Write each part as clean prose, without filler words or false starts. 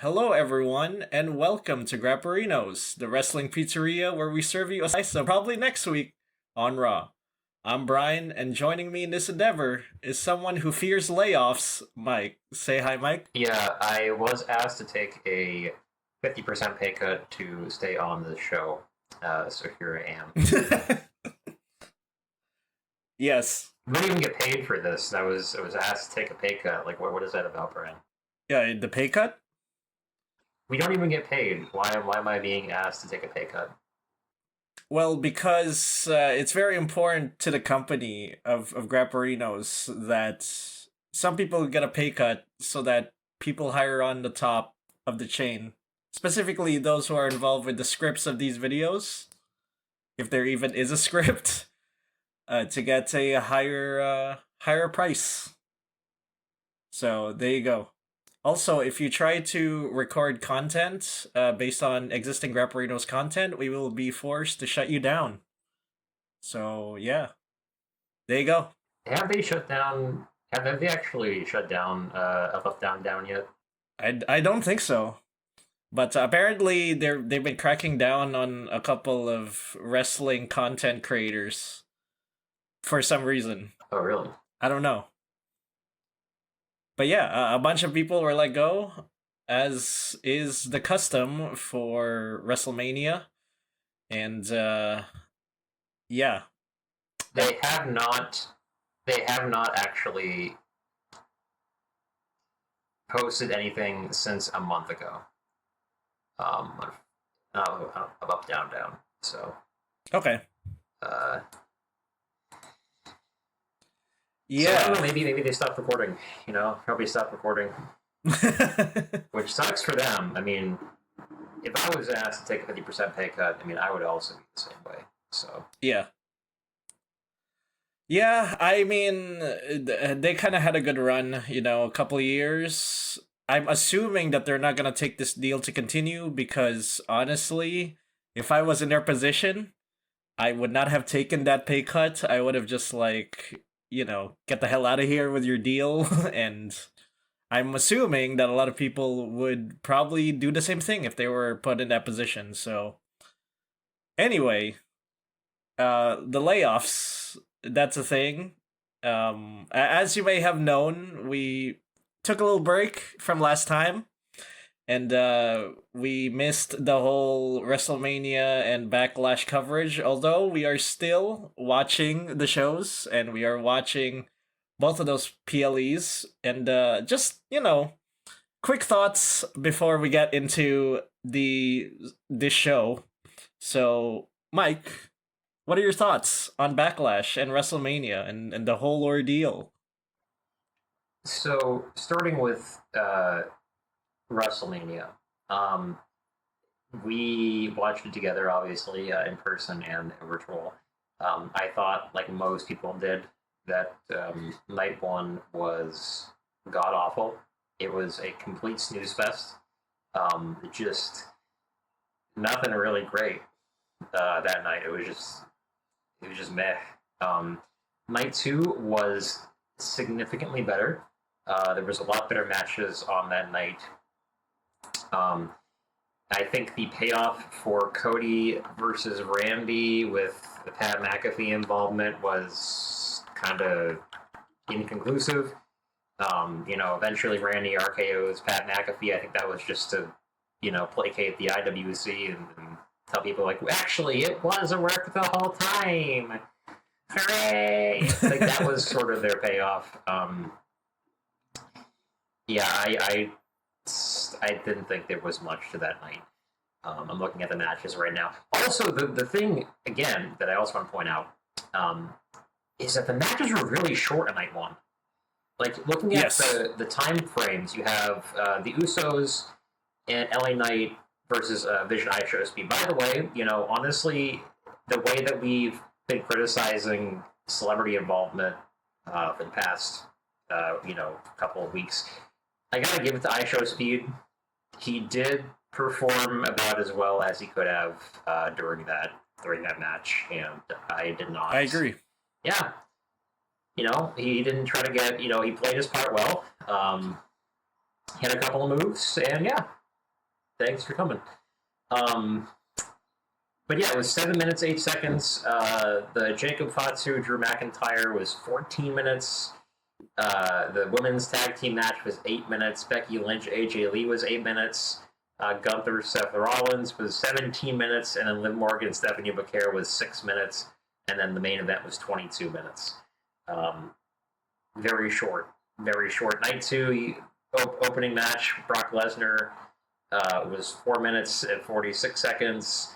Hello, everyone, and welcome to Grapperinos, the wrestling pizzeria where we serve you a slice of probably next week on Raw. I'm Bryon, and joining me in this endeavor is someone who fears layoffs, Mike. Say hi, Mike. Yeah, I was asked to take a 50% pay cut to stay on the show. So here I am. Yes. I don't even get paid for this. I was asked to take a pay cut. Like, what is that about, Brian? Yeah, the pay cut? We don't even get paid. Why am I being asked to take a pay cut? Well, because it's very important to the company of Grapperinos that some people get a pay cut so that people higher on the top of the chain, specifically those who are involved with the scripts of these videos, if there even is a script, to get a higher price. So there you go. Also, if you try to record content based on existing Grapperinos content, we will be forced to shut you down. So yeah, there you go. Have they shut down? Have they actually shut down up, down, down yet? I don't think so, but apparently they've been cracking down on a couple of wrestling content creators for some reason. Oh, really? I don't know. But yeah, a bunch of people were let go, as is the custom for WrestleMania, and yeah, They have not. They have not actually posted anything since a month ago. Of up, down, down. So, okay, uh, So, I don't know, yeah. maybe they stopped recording. Probably stopped recording, which sucks for them. I mean, if I was asked to take a 50% pay cut, I mean, I would also be the same way. So Yeah. Yeah, I mean, they kind of had a good run, a couple of years. I'm assuming that they're not going to take this deal to continue because honestly, if I was in their position, I would not have taken that pay cut. I would have just get the hell out of here with your deal. And I'm assuming that a lot of people would probably do the same thing if they were put in that position. So anyway, the layoffs, that's a thing. As you may have known, we took a little break from last time, and we missed the whole WrestleMania and Backlash coverage. Although we are still watching the shows, and we are watching both of those PLEs, and just quick thoughts before we get into this show. So, Mike, what are your thoughts on Backlash and WrestleMania and the whole ordeal? starting with WrestleMania, um, we watched it together, obviously, in person and virtual. I thought, like most people did, that night one was god awful. It was a complete snooze fest. Just nothing really great that night. It was just meh. Um, Night two was significantly better. There was a lot better matches on that night. Um, I think the payoff for Cody versus Randy with the Pat McAfee involvement was kind of inconclusive. Eventually Randy RKO's Pat McAfee. I think that was just to, placate the IWC and tell people, like, actually, it was a work the whole time. Hooray! Like, that was sort of their payoff. Yeah, I didn't think there was much to that night. I'm looking at the matches right now. Also, the thing, again, that I also want to point out is that the matches were really short on night one. Like, looking at Yes. the time frames, you have the Usos and LA Knight versus Vision Eye Show Speed. By the way, honestly, the way that we've been criticizing celebrity involvement for the past, couple of weeks, I gotta give it to iShow Speed. He did perform about as well as he could have during that match, and I did not. I agree. Yeah, he didn't try to get. He played his part well. He had a couple of moves, and yeah, Thanks for coming. But yeah, it was 7 minutes, 8 seconds. The Jacob Fatu Drew McIntyre was 14 minutes. The women's tag team match was 8 minutes. Becky Lynch, AJ Lee was 8 minutes. Gunther, Seth Rollins was 17 minutes. And then Liv Morgan, Stephanie Bacare was 6 minutes. And then the main event was 22 minutes. Very short. Very short. Night 2, opening match, Brock Lesnar was 4 minutes and 46 seconds.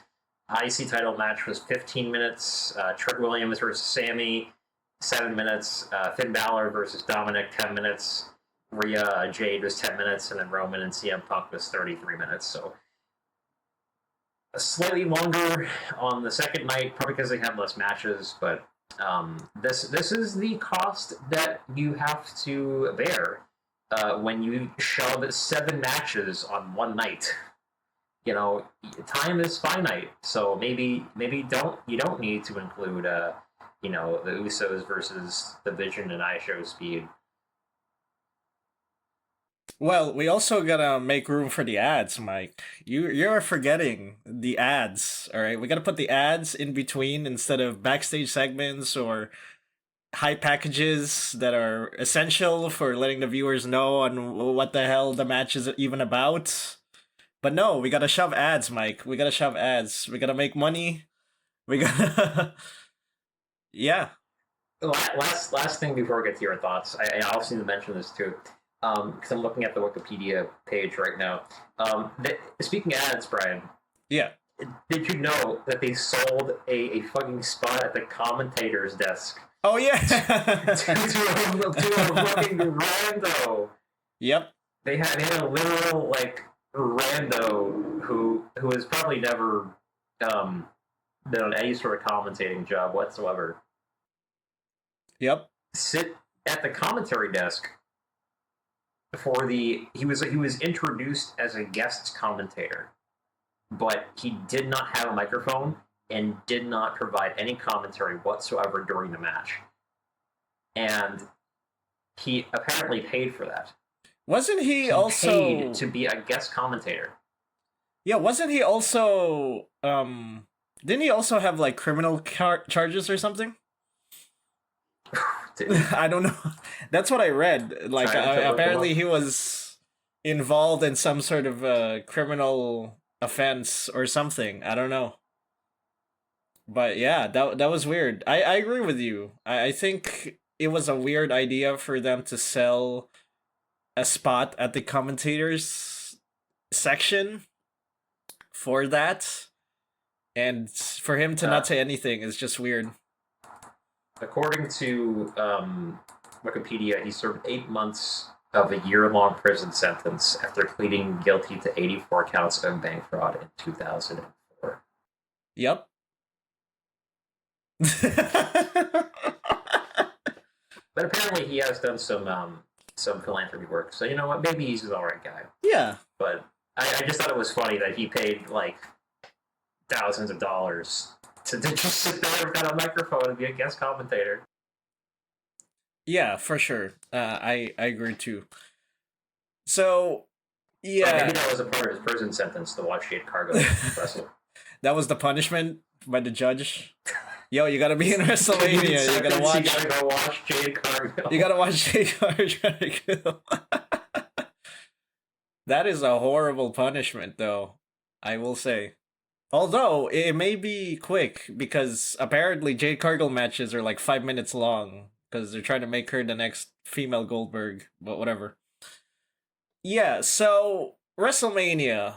IC title match was 15 minutes. Trick Williams versus Sammy, 7 minutes. Finn Balor versus Dominic, 10 minutes. Rhea Jade was 10 minutes, and then Roman and CM Punk was 33 minutes. So slightly longer on the second night, probably because they had less matches. But this is the cost that you have to bear when you shove 7 matches on one night. You know, time is finite, so maybe you don't need to include the Usos versus the Vision and iShow Speed. Well, we also gotta make room for the ads, Mike. You're forgetting the ads. All right, we gotta put the ads in between instead of backstage segments or high packages that are essential for letting the viewers know on what the hell the match is even about. But no, we gotta shove ads, Mike. We gotta shove ads. We gotta make money. We gotta, yeah. Last thing before we get to your thoughts, I also need to mention this too, because I'm looking at the Wikipedia page right now. Speaking of ads, Brian. Yeah. Did you know that they sold a fucking spot at the commentator's desk? Oh yeah. to a fucking rando. Yep. They had a literal rando who has probably never been on any sort of commentating job whatsoever. Yep. Sit at the commentary desk for he was introduced as a guest commentator, but he did not have a microphone and did not provide any commentary whatsoever during the match. And he apparently paid for that. Wasn't he also paid to be a guest commentator? Yeah, wasn't he also didn't he also have like criminal charges or something? I don't know. That's what I read. Like apparently he was involved in some sort of criminal offense or something. I don't know. But yeah, that was weird. I agree with you. I think it was a weird idea for them to sell a spot at the commentators section for that, and for him to not say anything is just weird. According to Wikipedia, he served 8 months of a year-long prison sentence after pleading guilty to 84 counts of bank fraud in 2004. Yep. But apparently he has done some philanthropy work, so you know what? Maybe he's an alright guy. Yeah. But I just thought it was funny that he paid like thousands of dollars to just sit there without a microphone and be a guest commentator. Yeah, for sure. I agree too. So, yeah. Maybe that was a part of his prison sentence to watch Jade Cargill wrestle. That was the punishment by the judge. Yo, you gotta be in WrestleMania. You gotta watch. You gotta go watch Jade Cargill. You gotta watch Jade Cargill. That is a horrible punishment, though. I will say. Although it may be quick because apparently Jade Cargill matches are like 5 minutes long because they're trying to make her the next female Goldberg. But whatever. Yeah. So WrestleMania.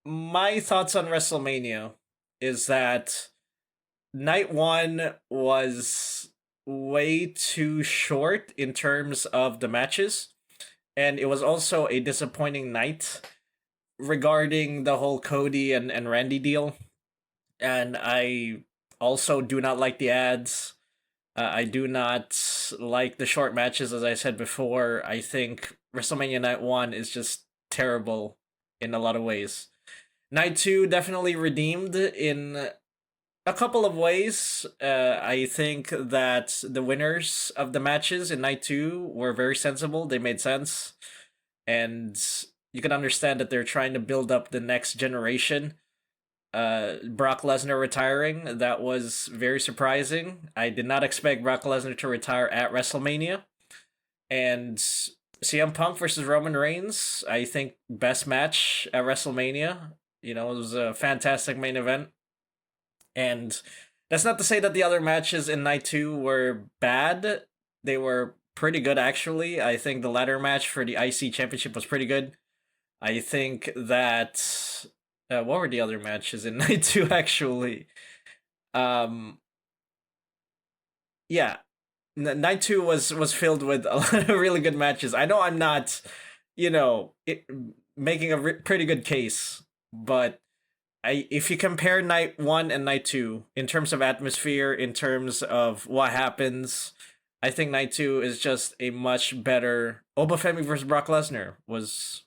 My thoughts on WrestleMania is that night 1 was way too short in terms of the matches, and it was also a disappointing night regarding the whole Cody and Randy deal. And I also do not like the ads. I do not like the short matches, as I said before. I think WrestleMania Night 1 is just terrible in a lot of ways. Night 2 definitely redeemed in a couple of ways. I think that the winners of the matches in Night 2 were very sensible. They made sense. And you can understand that they're trying to build up the next generation. Brock Lesnar retiring, that was very surprising. I did not expect Brock Lesnar to retire at WrestleMania. And CM Punk versus Roman Reigns, I think best match at WrestleMania. You know, it was a fantastic main event. And that's not to say that the other matches in night two were bad. They were pretty good, actually. I think the ladder match for the IC Championship was pretty good. I think that. What were the other matches in night two, actually? Um, yeah, night two was filled with a lot of really good matches. I know I'm not, making a pretty good case, but if you compare night one and night two in terms of atmosphere, in terms of what happens, I think night two is just a much better. Obafemi versus Brock Lesnar was,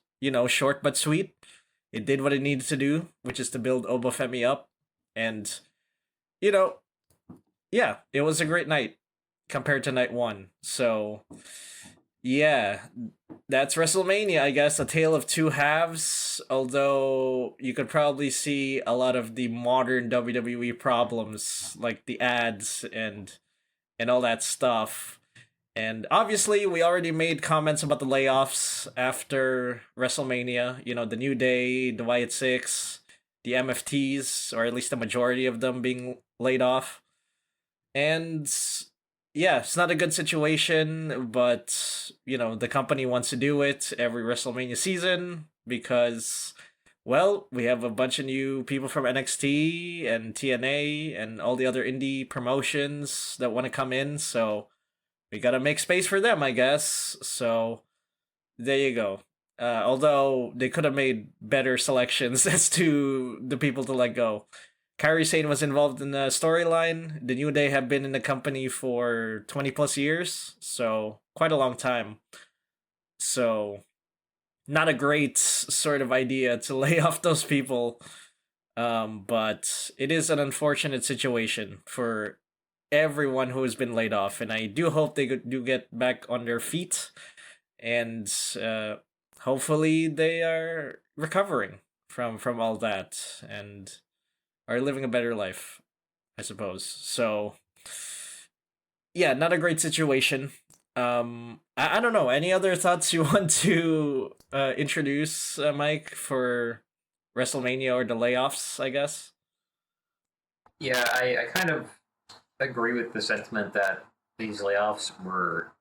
short but sweet. It did what it needed to do, which is to build Obafemi up, and you know, yeah, it was a great night compared to night one. So, yeah, that's WrestleMania, I guess, a tale of two halves. Although you could probably see a lot of the modern WWE problems, like the ads and all that stuff. And obviously, we already made comments about the layoffs after WrestleMania. You know, the New Day, the Wyatt Six, the MFTs, or at least the majority of them being laid off. And yeah, it's not a good situation, but the company wants to do it every WrestleMania season because, well, we have a bunch of new people from NXT and TNA and all the other indie promotions that want to come in, so we gotta make space for them, I guess. So there you go. Although they could have made better selections as to the people to let go. Kairi Sane was involved in the storyline. The New Day have been in the company for 20 plus years, so quite a long time. So, not a great sort of idea to lay off those people. But it is an unfortunate situation for everyone who has been laid off, and I do hope they do get back on their feet, and hopefully they are recovering from all that and are living a better life, I suppose. So, yeah, not a great situation. I don't know. Any other thoughts you want to introduce, Mike, for WrestleMania or the layoffs, I guess? Yeah, I kind of agree with the sentiment that these layoffs were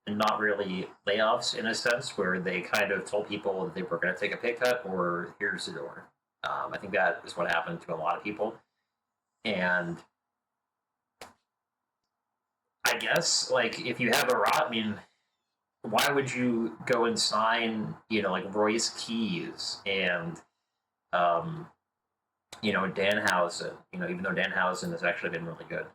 not really layoffs in a sense, where they kind of told people that they were going to take a pay cut or here's the door. I think that is what happened to a lot of people. And I guess, like, if you have a rot, I mean, why would you go and sign, like Royce Keys and, Danhausen, even though Danhausen has actually been really good.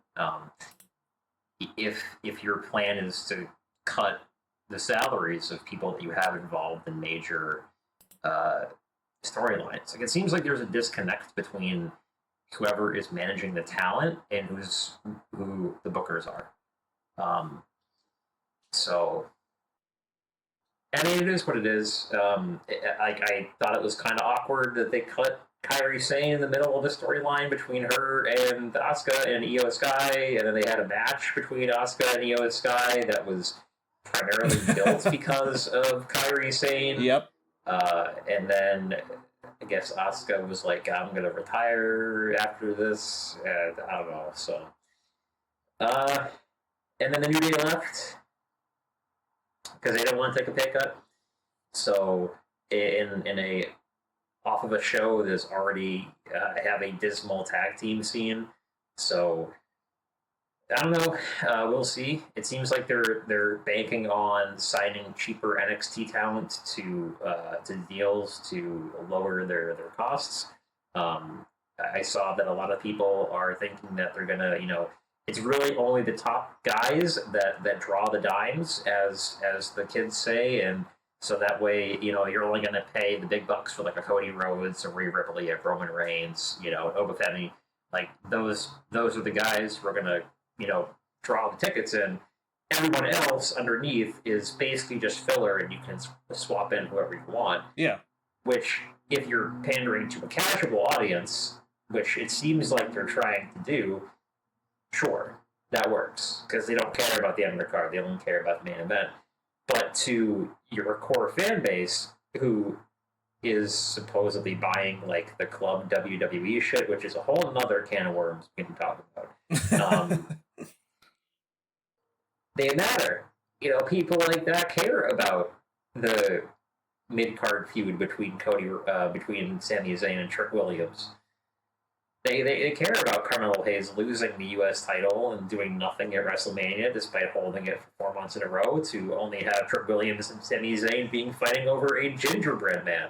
If your plan is to cut the salaries of people that you have involved in major storylines, like, it seems like there's a disconnect between whoever is managing the talent and who the bookers are. So, I mean, it is what it is. I thought it was kind of awkward that they cut Kairi Sane in the middle of the storyline between her and Asuka and Io Sky, and then they had a match between Asuka and Io Sky that was primarily built because of Kairi Sane. Yep. And then I guess Asuka was like, I'm going to retire after this, and I don't know, so. And then the New Day left because they didn't want to take a pay cut. So in a off of a show that's already have a dismal tag team scene, so I don't know. We'll see. It seems like they're banking on signing cheaper NXT talent to deals to lower their costs. I saw that a lot of people are thinking that they're gonna, it's really only the top guys that draw the dimes, as the kids say, and so that way, you're only going to pay the big bucks for like a Cody Rhodes, a Rhea Ripley, a Roman Reigns, Obafemi. Like those are the guys who are going to, draw the tickets in, everyone else underneath is basically just filler, and you can swap in whoever you want. Yeah. Which, if you're pandering to a casual audience, which it seems like they're trying to do, sure, that works. Because they don't care about the undercard, they only care about the main event. But to your core fan base, who is supposedly buying like the club WWE shit, which is a whole another can of worms we can talk about. They matter. People like that care about the mid-card feud between between Sami Zayn and Trick Williams. They care about Carmelo Hayes losing the U.S. title and doing nothing at WrestleMania, despite holding it for 4 months in a row, to only have Trick Williams and Sami Zayn fighting over a gingerbread man.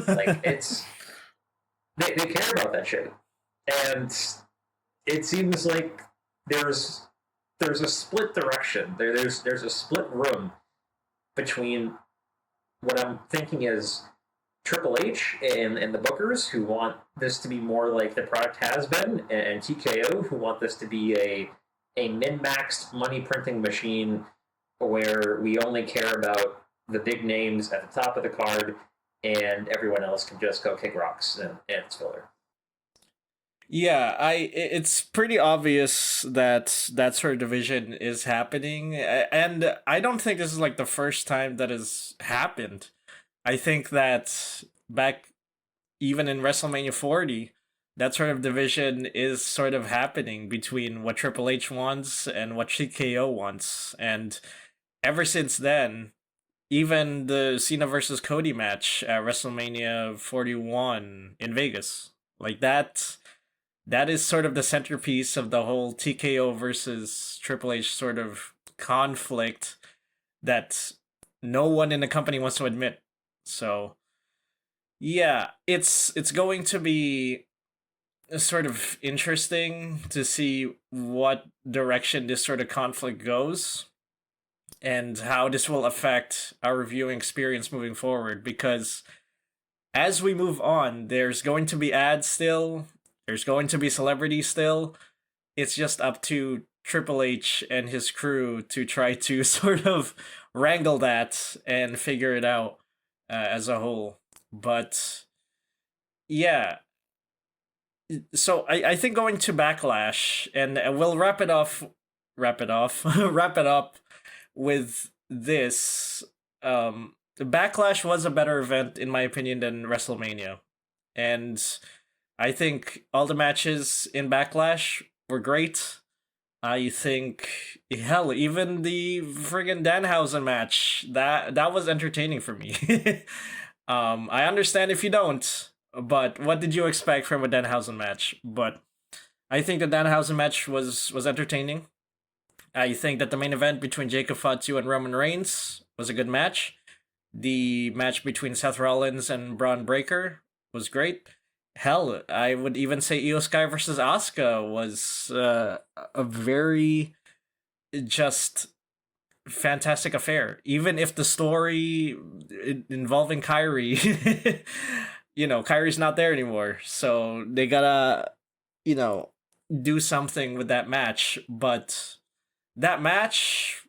Like, they care about that shit, and it seems like there's a split direction. There's a split room between what I'm thinking is Triple H and the bookers, who want this to be more like the product has been, and TKO, who want this to be a min-maxed money printing machine where we only care about the big names at the top of the card and everyone else can just go kick rocks and it's filler. Yeah, it's pretty obvious that that sort of division is happening, and I don't think this is like the first time that has happened. I think that back even in WrestleMania 40, that sort of division is sort of happening between what Triple H wants and what TKO wants. And ever since then, even the Cena versus Cody match at WrestleMania 41 in Vegas, like that is sort of the centerpiece of the whole TKO versus Triple H sort of conflict that no one in the company wants to admit. So, yeah, it's going to be sort of interesting to see what direction this sort of conflict goes and how this will affect our viewing experience moving forward, because as we move on, there's going to be ads still, there's going to be celebrities still. It's just up to Triple H and his crew to try to sort of wrangle that and figure it out as a whole. But yeah, so I think going to Backlash, and we'll wrap it up with this. Backlash was a better event in my opinion than WrestleMania, and I think all the matches in Backlash were great. I think, hell, even the friggin' Danhausen match, that was entertaining for me. I understand if you don't, but what did you expect from a Danhausen match? But I think the Danhausen match was entertaining. I think that the main event between Jacob Fatu and Roman Reigns was a good match. The match between Seth Rollins and Braun Breaker was great. Hell, I would even say Io Sky versus Asuka was a very just fantastic affair. Even if the story involving Kyrie, Kyrie's not there anymore, so they gotta, do something with that match. But that match,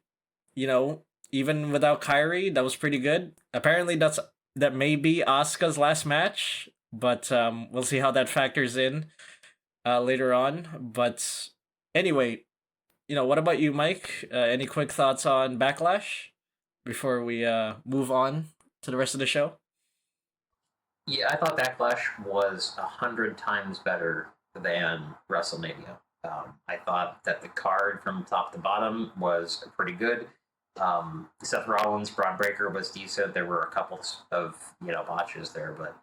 even without Kyrie, that was pretty good. Apparently, that may be Asuka's last match. But we'll see how that factors in later on. But anyway, what about you, Mike? Any quick thoughts on Backlash before we move on to the rest of the show? Yeah, I thought Backlash was 100 times better than WrestleMania. I thought that the card from top to bottom was pretty good. Seth Rollins, Braun Breaker was decent. There were a couple of botches there, but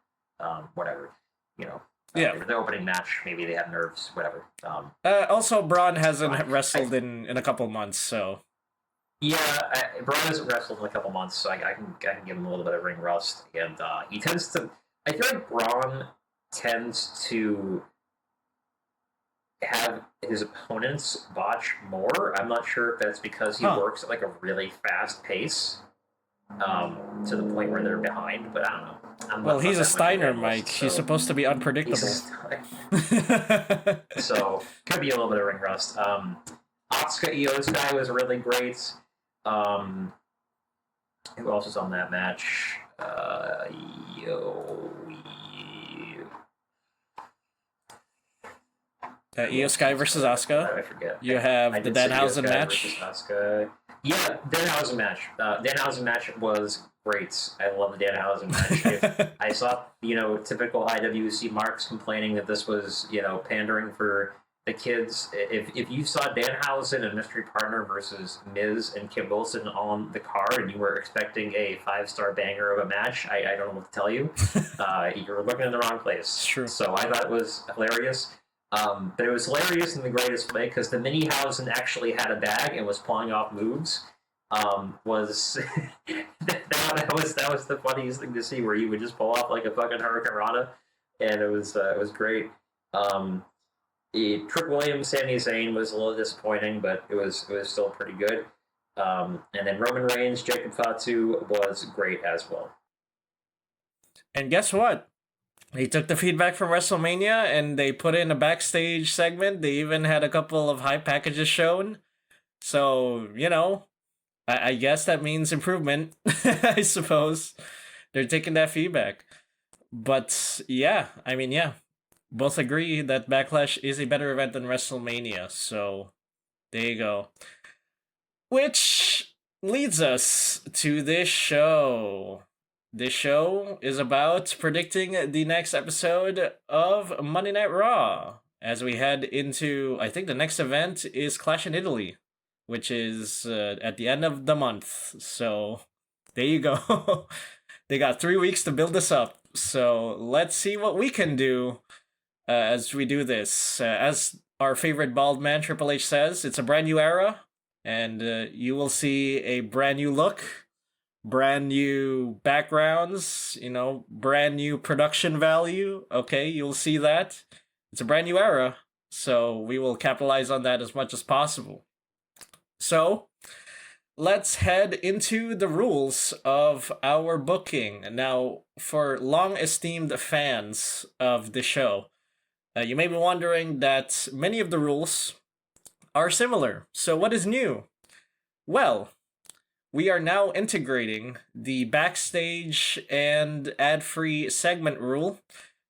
whatever, yeah. The opening match, maybe they have nerves, whatever. Also, Braun hasn't wrestled in a couple months, so yeah, Braun hasn't wrestled in a couple months, so I can give him a little bit of ring rust, and he tends to. I feel like Braun tends to have his opponents botch more. I'm not sure if that's because he works at like a really fast pace. To the point where they're behind, but I don't know. Well, he's a Steiner, Mike. So he's supposed to be unpredictable. So, could be a little bit of ring rust. Asuka Io Sky was really great. Who else was on that match? Yo, Io Sky versus Asuka. I forget. You have the Danhausen match. Asuka. Yeah, Danhausen match. Danhausen match was great. I love the Danhausen match. I saw, typical IWC marks complaining that this was, pandering for the kids. If you saw Danhausen and Mystery Partner versus Miz and Kim Wilson on the card and you were expecting a 5-star banger of a match, I don't know what to tell you. You're looking in the wrong place. It's true. So I thought it was hilarious. But it was hilarious in the greatest way because the Minihausen actually had a bag and was pulling off moves. Was that was the funniest thing to see, where you would just pull off like a fucking Hurricane Rana, and it was great. Trick Williams, Sami Zayn was a little disappointing, but it was still pretty good. And then Roman Reigns, Jacob Fatu was great as well. And guess what? They took the feedback from WrestleMania and they put in a backstage segment. They even had a couple of hype packages shown. So, I guess that means improvement, I suppose. They're taking that feedback. But, yeah, both agree that Backlash is a better event than WrestleMania. So, there you go. Which leads us to this show. This show is about predicting the next episode of Monday Night Raw. As we head into, I think the next event is Clash in Italy, which is at the end of the month. So, there you go. They got 3 weeks to build this up. So, let's see what we can do as we do this. As our favorite bald man, Triple H, says, it's a brand new era, and you will see a brand new look, brand new backgrounds, brand new production value. Okay, you'll see that. It's a brand new era, so we will capitalize on that as much as possible. So, let's head into the rules of our booking. Now, for long-esteemed fans of the show, you may be wondering that many of the rules are similar. So what is new? Well, we are now integrating the backstage and ad-free segment rule.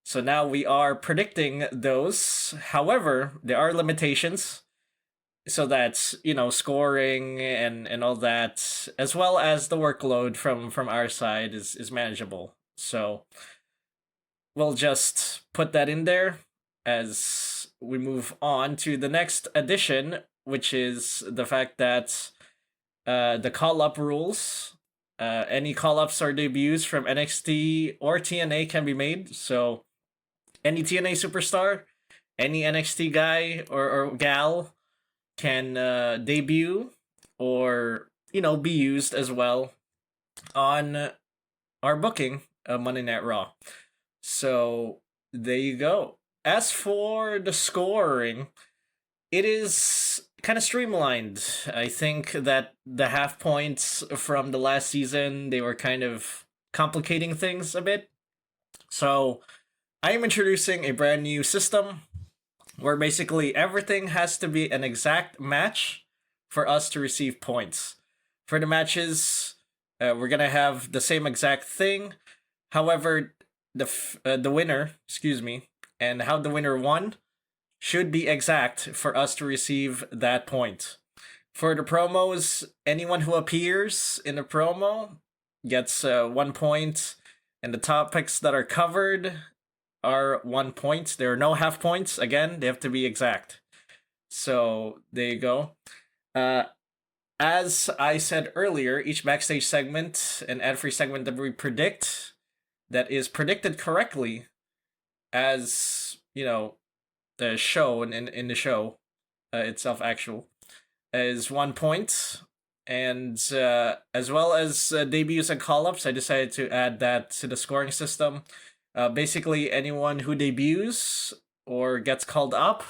So now we are predicting those. However, there are limitations. So that's, scoring and all that, as well as the workload from our side is manageable. So we'll just put that in there as we move on to the next addition, which is the fact that the call-up rules, any call-ups or debuts from NXT or TNA can be made. So any TNA superstar, any NXT guy or gal can debut or, be used as well on our booking of Monday Night Raw. So there you go. As for the scoring, it is kind of streamlined. I think that the half points from the last season, they were kind of complicating things a bit. So I am introducing a brand new system where basically everything has to be an exact match for us to receive points. For the matches, we're going to have the same exact thing. However, the winner, and how the winner won should be exact for us to receive that point. For the promos, anyone who appears in the promo gets 1 point, and the topics that are covered are 1 point. There are no half points. Again, they have to be exact. So there you go. As I said earlier, each backstage segment and ad-free segment that we predict, that is predicted correctly, as the show and in the show itself, actual, is 1 point. And as well as debuts and call-ups, I decided to add that to the scoring system. Basically, anyone who debuts or gets called up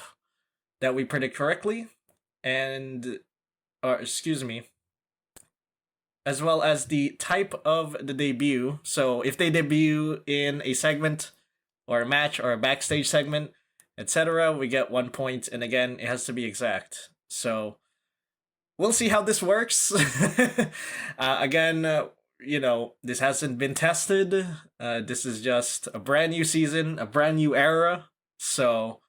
that we predict correctly, as well as the type of the debut. So if they debut in a segment or a match or a backstage segment, etc., we get 1 point. And again, it has to be exact. So we'll see how this works. Again, this hasn't been tested. This is just a brand new season, a brand new era. So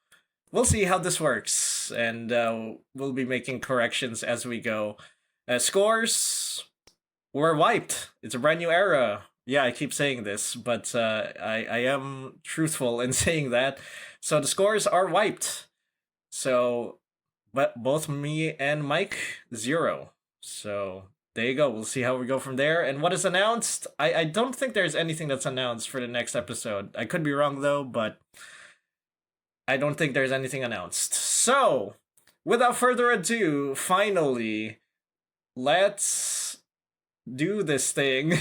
we'll see how this works, and we'll be making corrections as we go. Scores, we're wiped. It's a brand new era. Yeah, I keep saying this, but I am truthful in saying that. So the scores are wiped. So, but both me and Mike, 0. So there you go. We'll see how we go from there. And what is announced? I don't think there's anything that's announced for the next episode. I could be wrong though, but I don't think there's anything announced. So, without further ado, finally, let's do this thing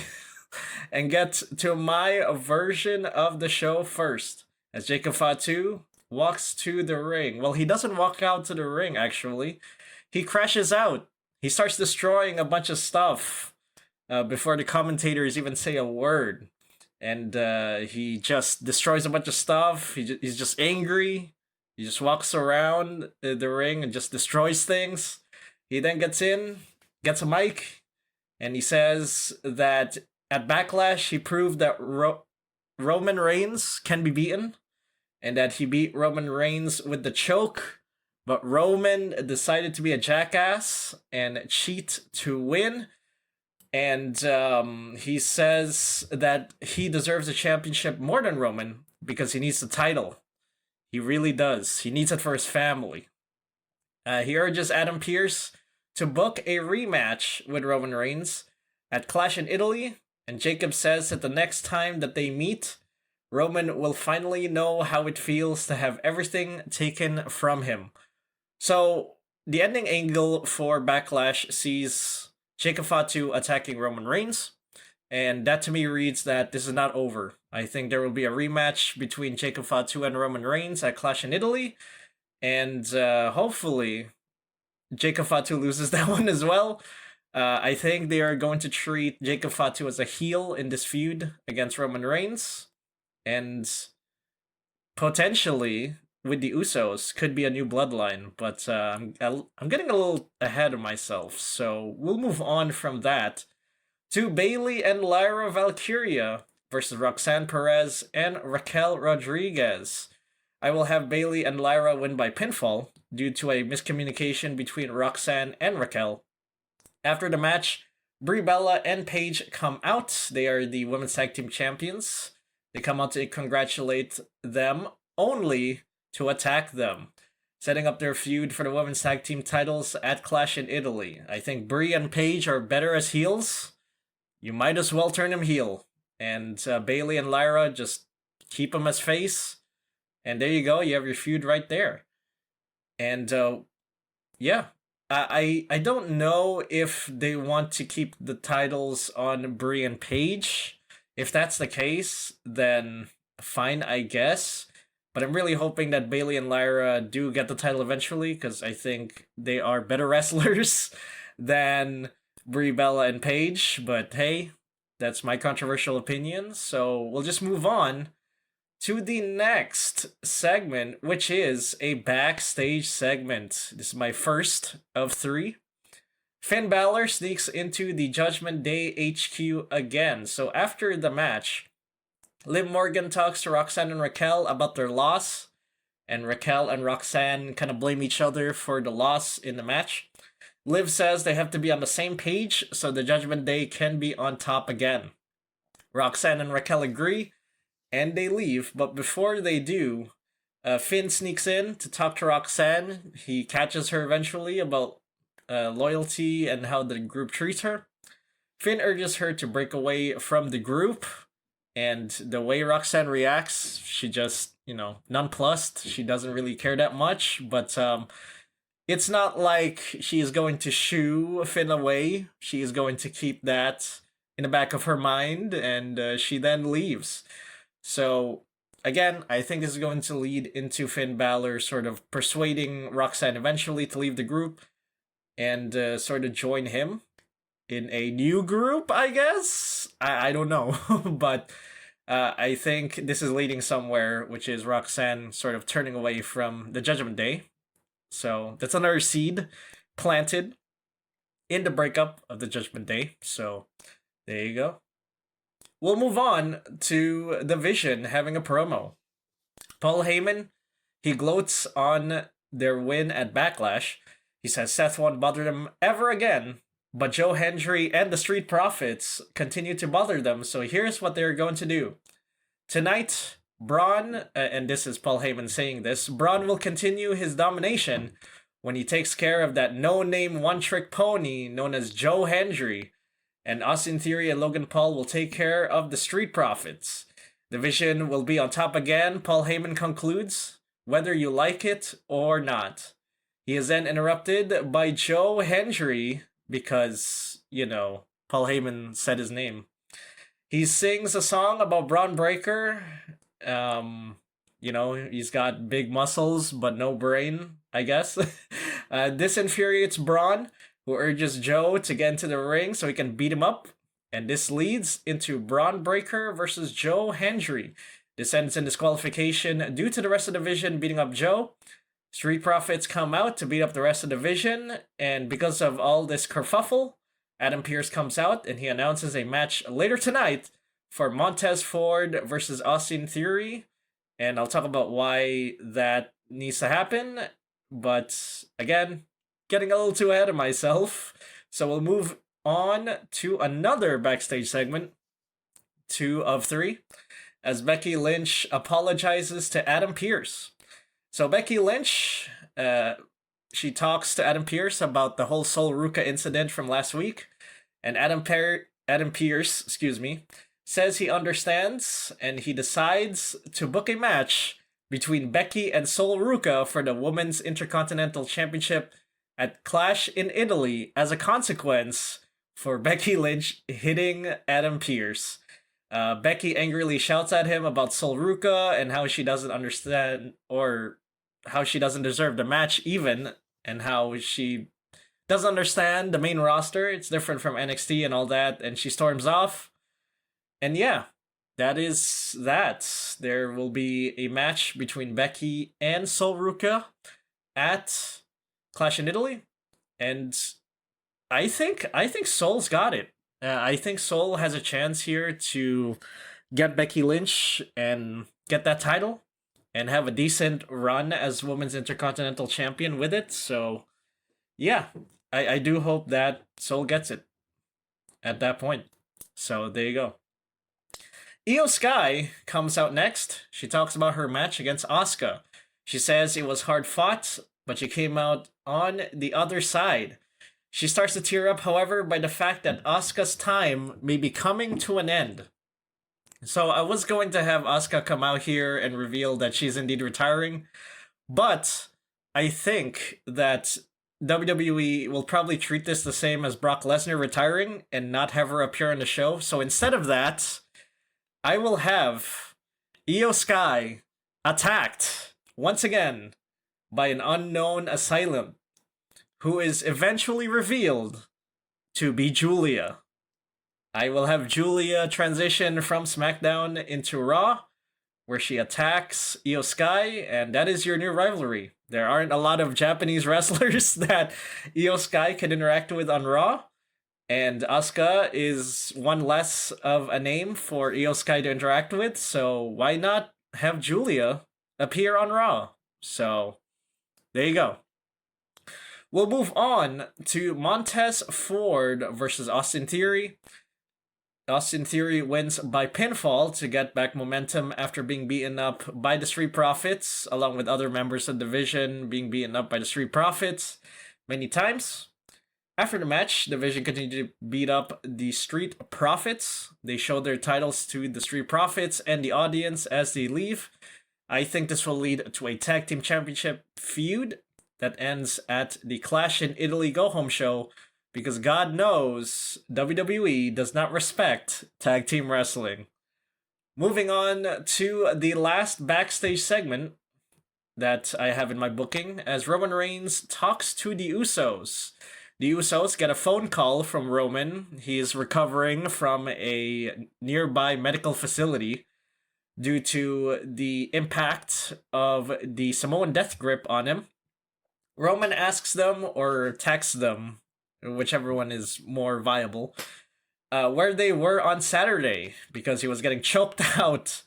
and get to my version of the show first. As Jacob Fatu walks to the ring. Well, he doesn't walk out to the ring, actually. He crashes out. He starts destroying a bunch of stuff before the commentators even say a word. And he just destroys a bunch of stuff. He's just angry. He just walks around the ring and just destroys things. He then gets in, gets a mic, and he says that at Backlash, he proved that Roman Reigns can be beaten, and that he beat Roman Reigns with the choke, but Roman decided to be a jackass and cheat to win. And he says that he deserves a championship more than Roman because he needs the title. He really does. He needs it for his family. He urges Adam Pearce to book a rematch with Roman Reigns at Clash in Italy, and Jacob says that the next time that they meet, Roman will finally know how it feels to have everything taken from him. So, the ending angle for Backlash sees Jacob Fatu attacking Roman Reigns, and that to me reads that this is not over. I think there will be a rematch between Jacob Fatu and Roman Reigns at Clash in Italy, and hopefully Jacob Fatu loses that one as well. I think they are going to treat Jacob Fatu as a heel in this feud against Roman Reigns, and potentially with the Usos could be a new bloodline, but I'm getting a little ahead of myself, so we'll move on from that to Bayley and Lyra Valkyria versus Roxanne Perez and Raquel Rodriguez. I will have Bayley and Lyra win by pinfall due to a miscommunication between Roxanne and Raquel. After the match, Brie Bella and Paige come out. They are the Women's Tag Team Champions. They come out to congratulate them, only to attack them, setting up their feud for the Women's Tag Team titles at Clash in Italy. I think Brie and Paige are better as heels. You might as well turn them heel. And Bayley and Lyra, just keep them as face. And there you go, you have your feud right there. And yeah, I don't know if they want to keep the titles on Brie and Paige. If that's the case, then fine, I guess. But I'm really hoping that Bayley and Lyra do get the title eventually, because I think they are better wrestlers than Brie, Bella, and Paige. But hey, that's my controversial opinion. So we'll just move on to the next segment, which is a backstage segment. This is my first of 3. Finn Balor sneaks into the Judgment Day HQ again. So after the match, Liv Morgan talks to Roxanne and Raquel about their loss, and Raquel and Roxanne kind of blame each other for the loss in the match. Liv says they have to be on the same page so the Judgment Day can be on top again. Roxanne and Raquel agree, and they leave, but before they do, Finn sneaks in to talk to Roxanne. He catches her eventually about loyalty and how the group treats her. Finn urges her to break away from the group, and the way Roxanne reacts, she just, nonplussed. She doesn't really care that much, but it's not like she is going to shoo Finn away. She is going to keep that in the back of her mind, and she then leaves. So, again, I think this is going to lead into Finn Balor sort of persuading Roxanne eventually to leave the group and sort of join him in a new group, I guess? I don't know. But I think this is leading somewhere, which is Roxanne sort of turning away from the Judgment Day. So that's another seed planted. in the breakup of the Judgment Day. So there you go. We'll move on to the Vision having a promo. Paul Heyman, he gloats on their win at Backlash. He says Seth won't bother them ever again, but Joe Hendry and the Street Profits continue to bother them, so here's what they're going to do. Tonight, Braun, and this is Paul Heyman saying this, Braun will continue his domination when he takes care of that no-name one-trick pony known as Joe Hendry, and Austin Theory and Logan Paul will take care of the Street Profits. The Vision will be on top again, Paul Heyman concludes, whether you like it or not. He is then interrupted by Joe Hendry because, Paul Heyman said his name. He sings a song about Braun Breaker. He's got big muscles but no brain, I guess. This infuriates Braun, who urges Joe to get into the ring so he can beat him up. And this leads into Braun Breaker versus Joe Hendry. This ends in disqualification due to the rest of the Vision beating up Joe. Street Profits come out to beat up the rest of the Vision, and because of all this kerfuffle, Adam Pearce comes out and he announces a match later tonight for Montez Ford versus Austin Theory. And I'll talk about why that needs to happen. But again, getting a little too ahead of myself. So we'll move on to another backstage segment, 2 of 3, as Becky Lynch apologizes to Adam Pearce. So Becky Lynch, she talks to Adam Pearce about the whole Sol Ruca incident from last week, and Adam Pearce, says he understands, and he decides to book a match between Becky and Sol Ruca for the Women's Intercontinental Championship at Clash in Italy as a consequence for Becky Lynch hitting Adam Pearce. Becky angrily shouts at him about Sol Ruca and how she doesn't understand, or how she doesn't deserve the match even, and how she doesn't understand the main roster. It's different from NXT and all that, and she storms off. And yeah, that is that. There will be a match between Becky and Sol Ruca at Clash in Italy, and I think Sol's got it. I think Sol has a chance here to get Becky Lynch and get that title and have a decent run as Women's Intercontinental Champion with it. So, yeah, I do hope that Sol gets it at that point. So, there you go. Io Sky comes out next. She talks about her match against Asuka. She says it was hard fought, but she came out on the other side. She starts to tear up, however, by the fact that Asuka's time may be coming to an end. So I was going to have Asuka come out here and reveal that she's indeed retiring, but I think that WWE will probably treat this the same as Brock Lesnar retiring and not have her appear on the show. So instead of that, I will have Io Sky attacked once again by an unknown assailant, who is eventually revealed to be Julia. I will have Julia transition from SmackDown into Raw, where she attacks Io Sky, and that is your new rivalry. There aren't a lot of Japanese wrestlers that Io Sky can interact with on Raw, and Asuka is one less of a name for Io Sky to interact with, so why not have Julia appear on Raw? So, there you go. We'll move on to Montez Ford versus Austin Theory. Austin Theory wins by pinfall to get back momentum after being beaten up by the Street Profits, along with other members of the Division being beaten up by the Street Profits many times. After the match, the Division continued to beat up the Street Profits. They showed their titles to the Street Profits and the audience as they leave. I think this will lead to a Tag Team Championship feud that ends at the Clash in Italy go-home show, because God knows WWE does not respect tag team wrestling. Moving on to the last backstage segment that I have in my booking, as Roman Reigns talks to the Usos. The Usos get a phone call from Roman. He is recovering from a nearby medical facility due to the impact of the Samoan Death Grip on him. Roman asks them, or texts them, whichever one is more viable, where they were on Saturday because he was getting choked out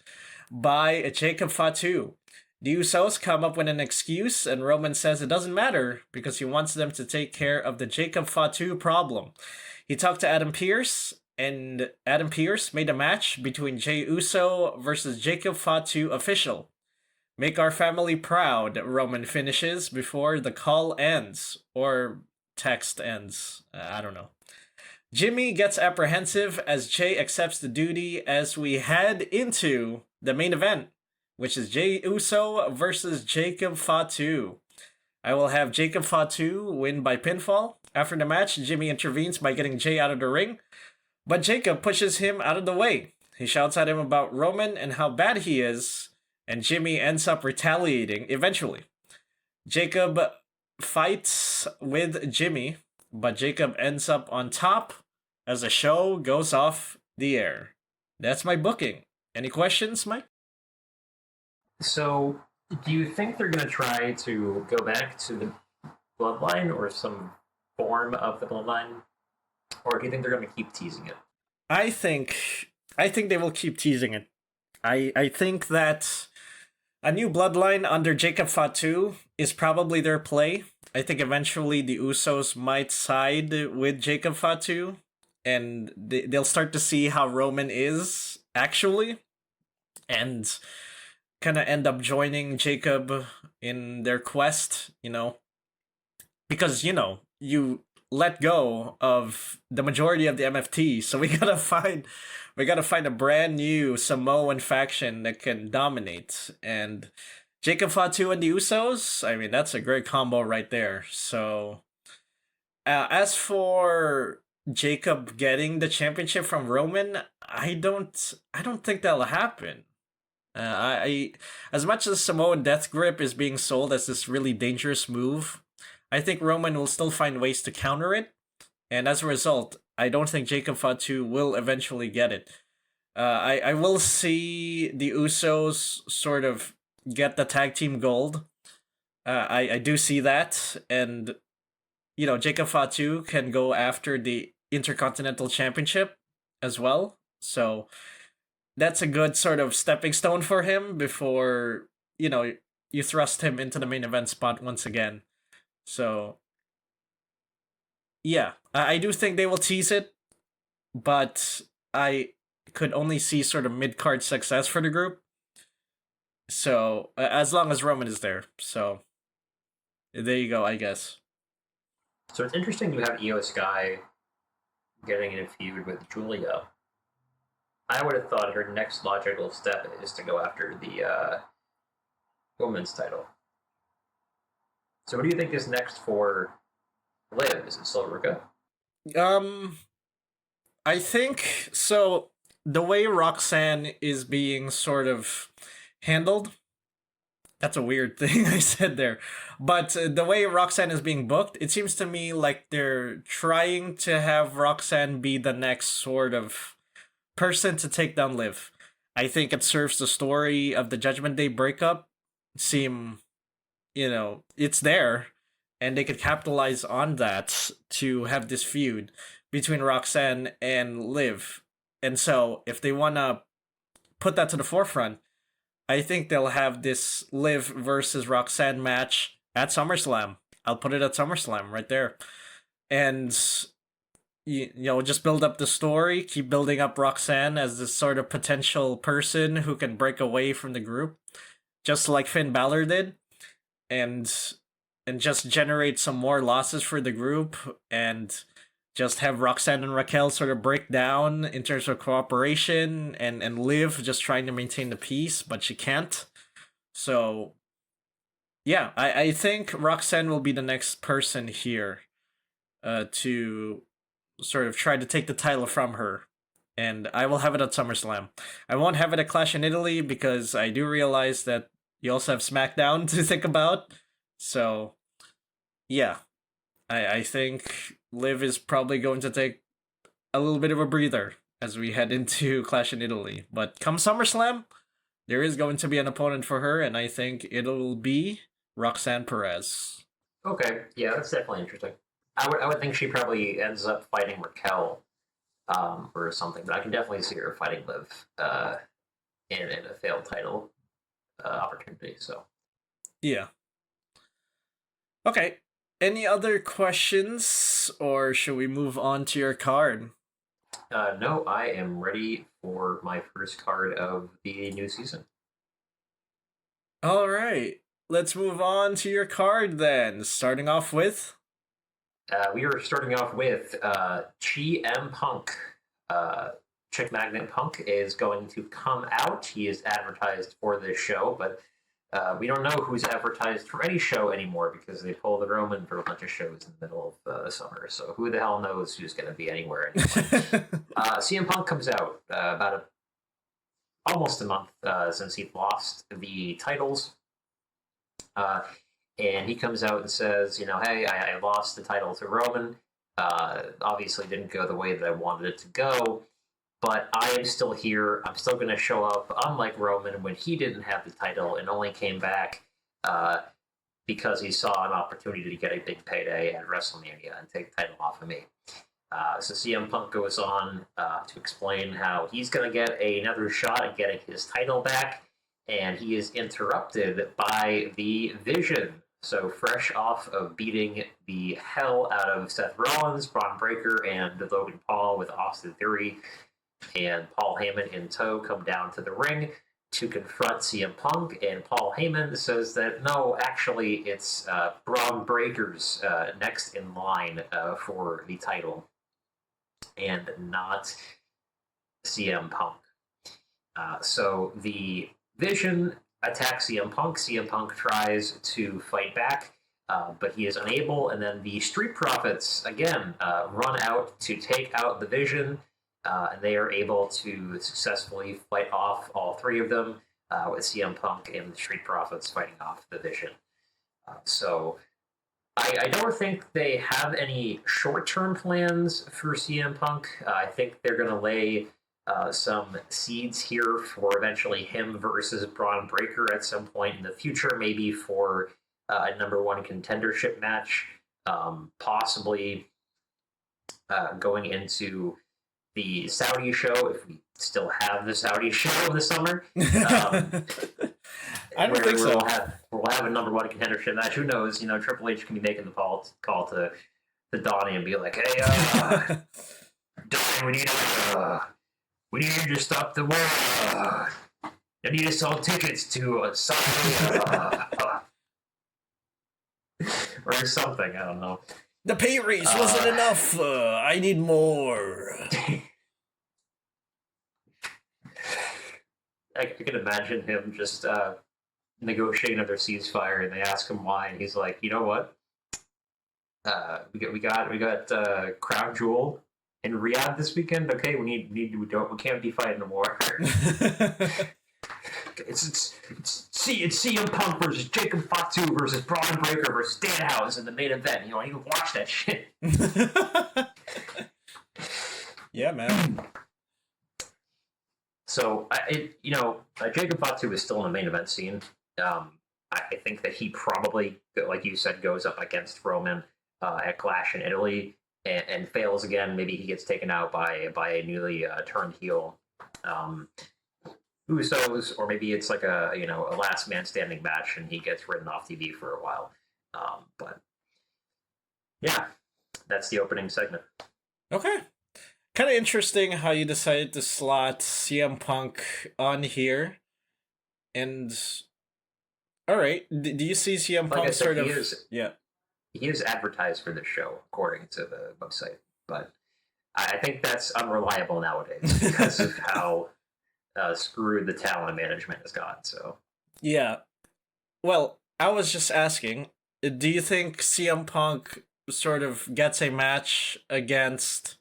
by Jacob Fatu. The Usos come up with an excuse, and Roman says it doesn't matter because he wants them to take care of the Jacob Fatu problem. He talked to Adam Pearce, and Adam Pearce made a match between Jey Uso versus Jacob Fatu official. Make our family proud, Roman finishes before the call ends. Or text ends. I don't know. Jimmy gets apprehensive as Jey accepts the duty as we head into the main event, which is Jey Uso versus Jacob Fatu. I will have Jacob Fatu win by pinfall. After the match, Jimmy intervenes by getting Jey out of the ring, but Jacob pushes him out of the way. He shouts at him about Roman and how bad he is, and Jimmy ends up retaliating eventually. Jacob fights with Jimmy, but Jacob ends up on top as the show goes off the air. That's my booking. Any questions, Mike? So, do you think they're going to try to go back to the bloodline or some form of the bloodline? Or do you think they're going to keep teasing it? I think they will keep teasing it. I think that a new bloodline under Jacob Fatu is probably their play. I think eventually the Usos might side with Jacob Fatu, and they'll start to see how Roman is actually, and kind of end up joining Jacob in their quest, because, you let go of the majority of the MFT, so we gotta find a brand new Samoan faction that can dominate. And Jacob Fatu and the Usos, I mean, that's a great combo right there. So, as for Jacob getting the championship from Roman, I don't think that'll happen. I as much as Samoan Death Grip is being sold as this really dangerous move, I think Roman will still find ways to counter it, and as a result, I don't think Jacob Fatu will eventually get it. I will see the Usos sort of get the tag team gold. I do see that, and Jacob Fatu can go after the Intercontinental Championship as well. So that's a good sort of stepping stone for him before you thrust him into the main event spot once again. So yeah, I do think they will tease it, but I could only see sort of mid-card success for the group. So as long as Roman is there. So there you go, I guess. So it's interesting you have Io Sky getting in a feud with Julia. I would have thought her next logical step is to go after the women's title. So what do you think is next for Liv? Is it still Ruka? I think so. The way Roxanne is being sort of handled, that's a weird thing I said there. But the way Roxanne is being booked, it seems to me like they're trying to have Roxanne be the next sort of person to take down Liv. I think it serves the story of the Judgment Day breakup. It's there, and they could capitalize on that to have this feud between Roxanne and Liv. And so, if they want to put that to the forefront, I think they'll have this Liv versus Roxanne match at SummerSlam. I'll put it at SummerSlam right there. And, just build up the story, keep building up Roxanne as this sort of potential person who can break away from the group, just like Finn Balor did, and just generate some more losses for the group, and just have Roxanne and Raquel sort of break down in terms of cooperation, and Liv just trying to maintain the peace, but she can't. So, yeah, I think Roxanne will be the next person here to sort of try to take the title from her. And I will have it at SummerSlam. I won't have it at Clash in Italy because I do realize that you also have SmackDown to think about. So, yeah, I think Liv is probably going to take a little bit of a breather as we head into Clash in Italy. But come SummerSlam, there is going to be an opponent for her, and I think it'll be Roxanne Perez. Okay, yeah, that's definitely interesting. I would think she probably ends up fighting Raquel, or something. But I can definitely see her fighting Liv, in a failed title opportunity. So Yeah. Okay. Any other questions, or should we move on to your card? no, I am ready for my first card of the new season. All right. Let's move on to your card then. Starting off with. We are starting off with CM Punk. Chick Magnet Punk is going to come out. He is advertised for this show, but we don't know who's advertised for any show anymore because they pulled the Roman for a bunch of shows in the middle of the summer. So who the hell knows who's going to be anywhere anymore? CM Punk comes out almost a month since he lost the titles. And he comes out and says, hey, I lost the title to Roman. Obviously didn't go the way that I wanted it to go, but I am still here. I'm still going to show up, unlike Roman when he didn't have the title and only came back because he saw an opportunity to get a big payday at WrestleMania and take the title off of me. So CM Punk goes on to explain how he's going to get another shot at getting his title back, and he is interrupted by the Vision. So fresh off of beating the hell out of Seth Rollins, Braun Breaker, and Logan Paul with Austin Theory and Paul Heyman in tow, come down to the ring to confront CM Punk, and Paul Heyman says that no, actually it's Braun Breaker's next in line for the title, and not CM Punk. So the Vision attacks CM Punk. CM Punk tries to fight back, but he is unable. And then the Street Profits, again, run out to take out the Vision, and they are able to successfully fight off all three of them, with CM Punk and the Street Profits fighting off the Vision. So I don't think they have any short-term plans for CM Punk. I think they're going to lay some seeds here for eventually him versus Braun Breaker at some point in the future, maybe for a number one contendership match, possibly going into the Saudi show, if we still have the Saudi show in the summer. I don't think so. We'll have a number one contendership match. Who knows? Triple H can be making the call to Donnie and be like, "Hey, Donnie, we need you to stop the war. I need to sell tickets to Saudi, or something. I don't know. The pay raise wasn't enough. I need more." I can imagine him just negotiating another ceasefire, and they ask him why, and he's like, "You know what? We got Crown Jewel in Riyadh this weekend. Okay, we can't be fighting a war." It's CM Punk versus Jacob Fatu versus Braun Breaker versus Danhausen in the main event. You can watch that shit. Yeah, man. So Jacob Fatu is still in the main event scene. I think that he probably, like you said, goes up against Roman at Clash in Italy and fails again. Maybe he gets taken out by a newly turned heel Usos, or maybe it's like a last man standing match and he gets ridden off TV for a while. But yeah, that's the opening segment. Okay. Kind of interesting how you decided to slot CM Punk on here. And all right, do you see CM Punk sort of? He is advertised for this show according to the website, but I think that's unreliable nowadays because of how screwed the talent management has got. So yeah, well, I was just asking, do you think CM Punk sort of gets a match against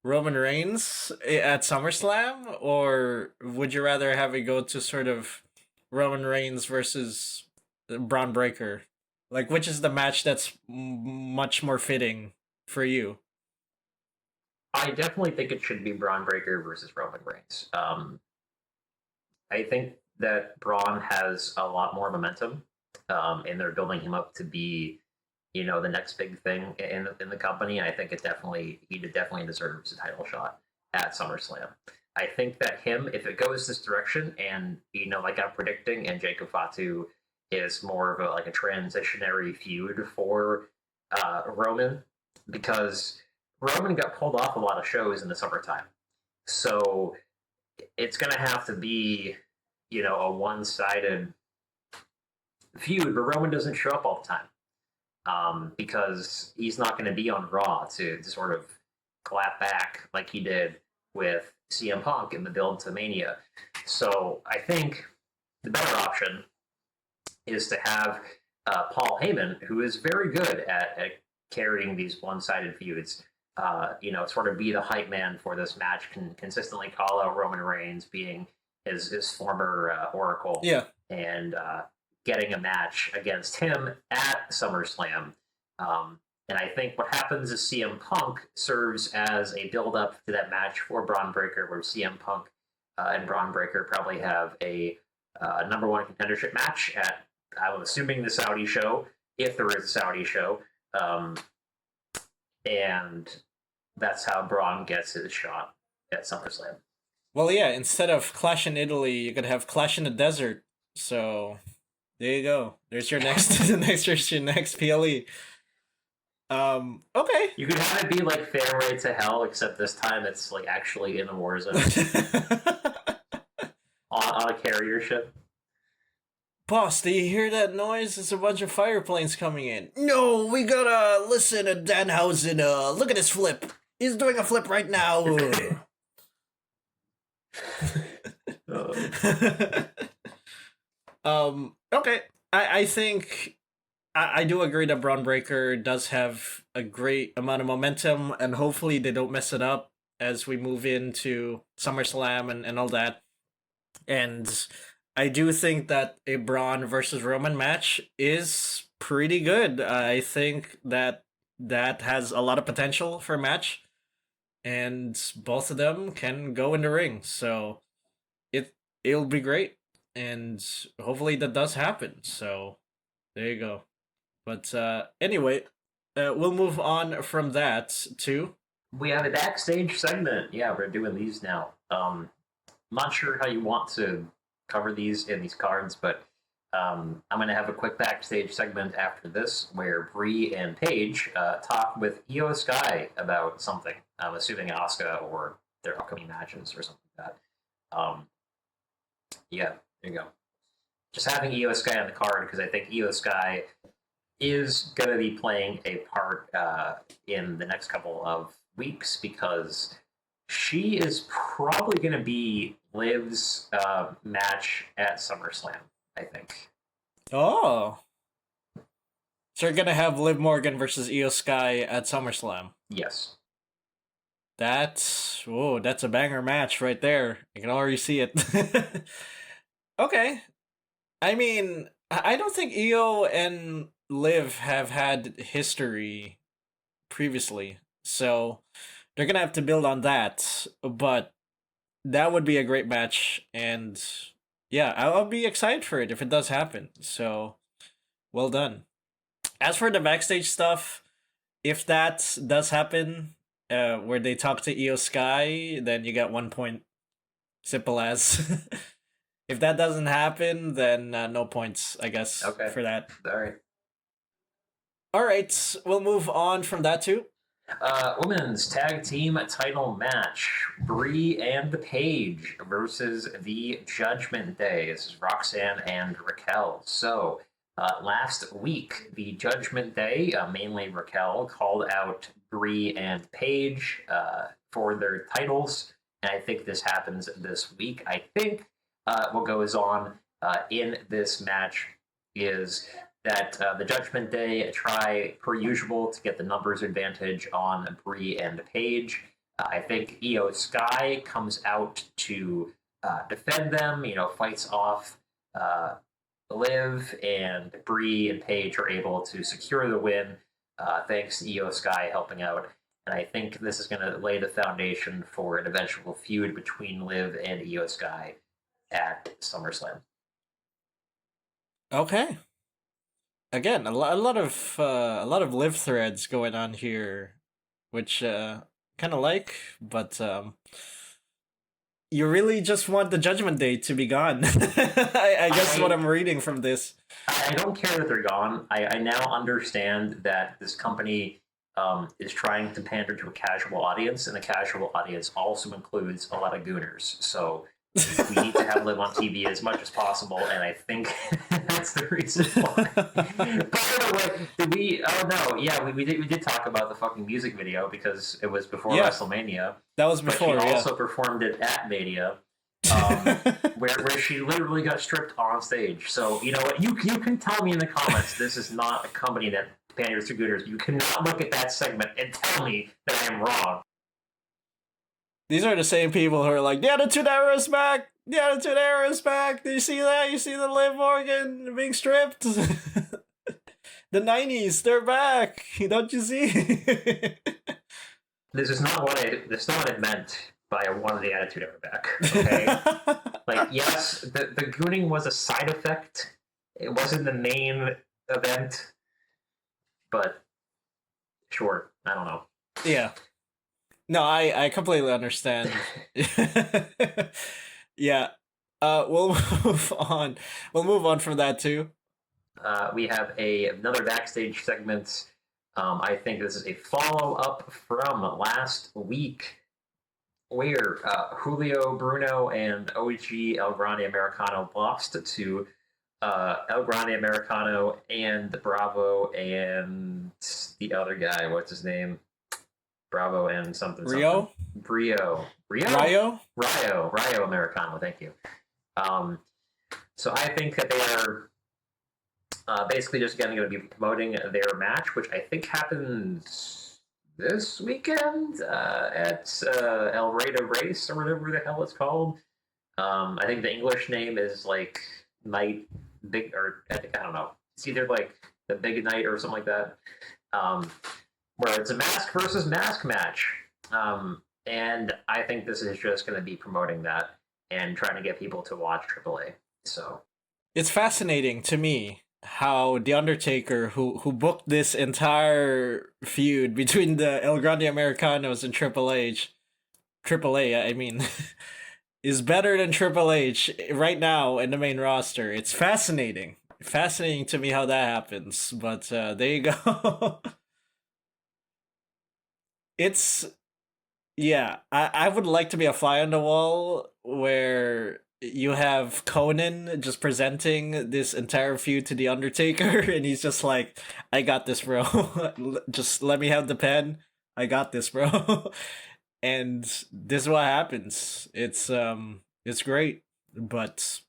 Roman Reigns at SummerSlam, or would you rather have it go to sort of Roman Reigns versus Braun Breaker? Like, which is the match that's much more fitting for you? I definitely think it should be Braun Breaker versus Roman Reigns. I think that Braun has a lot more momentum, and they're building him up to be the next big thing in the company. And I think he definitely deserves a title shot at SummerSlam. I think that if it goes this direction, and like I'm predicting, and Jacob Fatu is more of a transitionary feud for Roman, because Roman got pulled off a lot of shows in the summertime, so it's gonna have to be a one-sided feud, but Roman doesn't show up all the time because he's not going to be on Raw to sort of clap back like he did with CM Punk in the build to Mania. So I think the better option is to have Paul Heyman, who is very good at carrying these one-sided feuds. Sort of be the hype man for this match, can consistently call out Roman Reigns being his former Oracle, and getting a match against him at SummerSlam. And I think what happens is CM Punk serves as a build-up to that match for Braun Breaker, where CM Punk and Braun Breaker probably have a number one contendership match at, I'm assuming, the Saudi show, if there is a Saudi show. And that's how Braun gets his shot at SummerSlam. Well, yeah, instead of Clash in Italy, you could have Clash in the Desert. So there you go. There's your next there's your next PLE. Okay. You could have it be like Fairway to Hell, except this time it's like actually in a war zone. on a carrier ship. Boss, do you hear that noise? It's a bunch of fire planes coming in. No, we gotta listen to Danhausen. Look at his flip. He's doing a flip right now. Okay. I think I do agree that Braun Breaker does have a great amount of momentum, and hopefully they don't mess it up as we move into SummerSlam and all that. And I do think that a Braun versus Roman match is pretty good. I think that has a lot of potential for a match, and both of them can go in the ring. So it'll be great, and hopefully that does happen. So there you go. But anyway, we'll move on from that to... We have a backstage segment. Yeah, we're doing these now. I'm not sure how you want to cover these in these cards, but I'm going to have a quick backstage segment after this where Bree and Paige talk with Io Sky about something. I'm assuming Asuka or their upcoming matches or something like that. Yeah, there you go. Just having Io Sky on the card because I think Io Sky is going to be playing a part in the next couple of weeks because she is probably going to be Liv's match at SummerSlam, I think. Oh. So you're going to have Liv Morgan versus Io Sky at SummerSlam? Yes. That's a banger match right there. I can already see it. Okay. I mean, I don't think Io and Liv have had history previously, so they're gonna have to build on that. But that would be a great match, and yeah, I'll be excited for it if it does happen. So, well done. As for the backstage stuff, if that does happen, where they talk to Io Sky, then you got 1 point. Simple as. If that doesn't happen, then no points, I guess, for that. All right, we'll move on from that too. Women's tag team title match: Bree and Paige versus the Judgment Day. This is Roxanne and Raquel. So, last week, the Judgment Day, mainly Raquel, called out Bree and Paige for their titles, and I think this happens this week. I think what goes on in this match is that the Judgment Day try, per usual, to get the numbers advantage on Bree and Paige. I think Io Sky comes out to defend them, fights off Liv, and Bree and Paige are able to secure the win thanks to Io Sky helping out. And I think this is going to lay the foundation for an eventual feud between Liv and Io Sky at SummerSlam. Okay. again, a lot of live threads going on here, which kind of like, but you really just want the Judgment Day to be gone. I guess what I'm reading from this. I don't care that they're gone. I now understand that this company is trying to pander to a casual audience, and the casual audience also includes a lot of gooners. So we need to have Live on TV as much as possible, and I think that's the reason why. By the way, did we? Oh no, yeah, we did talk about the fucking music video because it was before WrestleMania. That was before. But she yeah. also performed it at Mania. Where she literally got stripped on stage. So you know what? You can tell me in the comments this is not a company that panders to gooners. You cannot look at that segment and tell me that I am wrong. These are the same people who are like, the Attitude Era is back! The Attitude Era is back! Do you see that? You see the Liv Morgan being stripped? The 90s, they're back! Don't you see? This is not what I meant by I wanted the Attitude Era back. Okay? Like, yes, the gooning was a side effect. It wasn't the main event. But sure, I don't know. Yeah. No, I completely understand. Yeah. We'll move on. We'll move on from that too. We have another backstage segment. I think this is a follow-up from last week where Julio, Bruno, and OG El Grande Americano lost to El Grande Americano and Bravo and the other guy. What's his name? Bravo and something. Rio? Rio. Rayo Americano. Thank you. So I think that they are basically just going to be promoting their match, which I think happens this weekend at El Rey de Race or whatever the hell it's called. I think the English name is like Night Big, or I don't know. It's either like the Big Night or something like that. Where it's a mask versus mask match. And I think this is just going to be promoting that and trying to get people to watch AAA. So it's fascinating to me how The Undertaker, who booked this entire feud between the El Grande Americanos and AAA, I mean, is better than Triple H right now in the main roster. It's fascinating. Fascinating to me how that happens. But there you go. It's, yeah, I would like to be a fly on the wall where you have Conan just presenting this entire feud to The Undertaker, and he's just like, I got this, bro. Just let me have the pen. I got this, bro. And this is what happens. It's great. But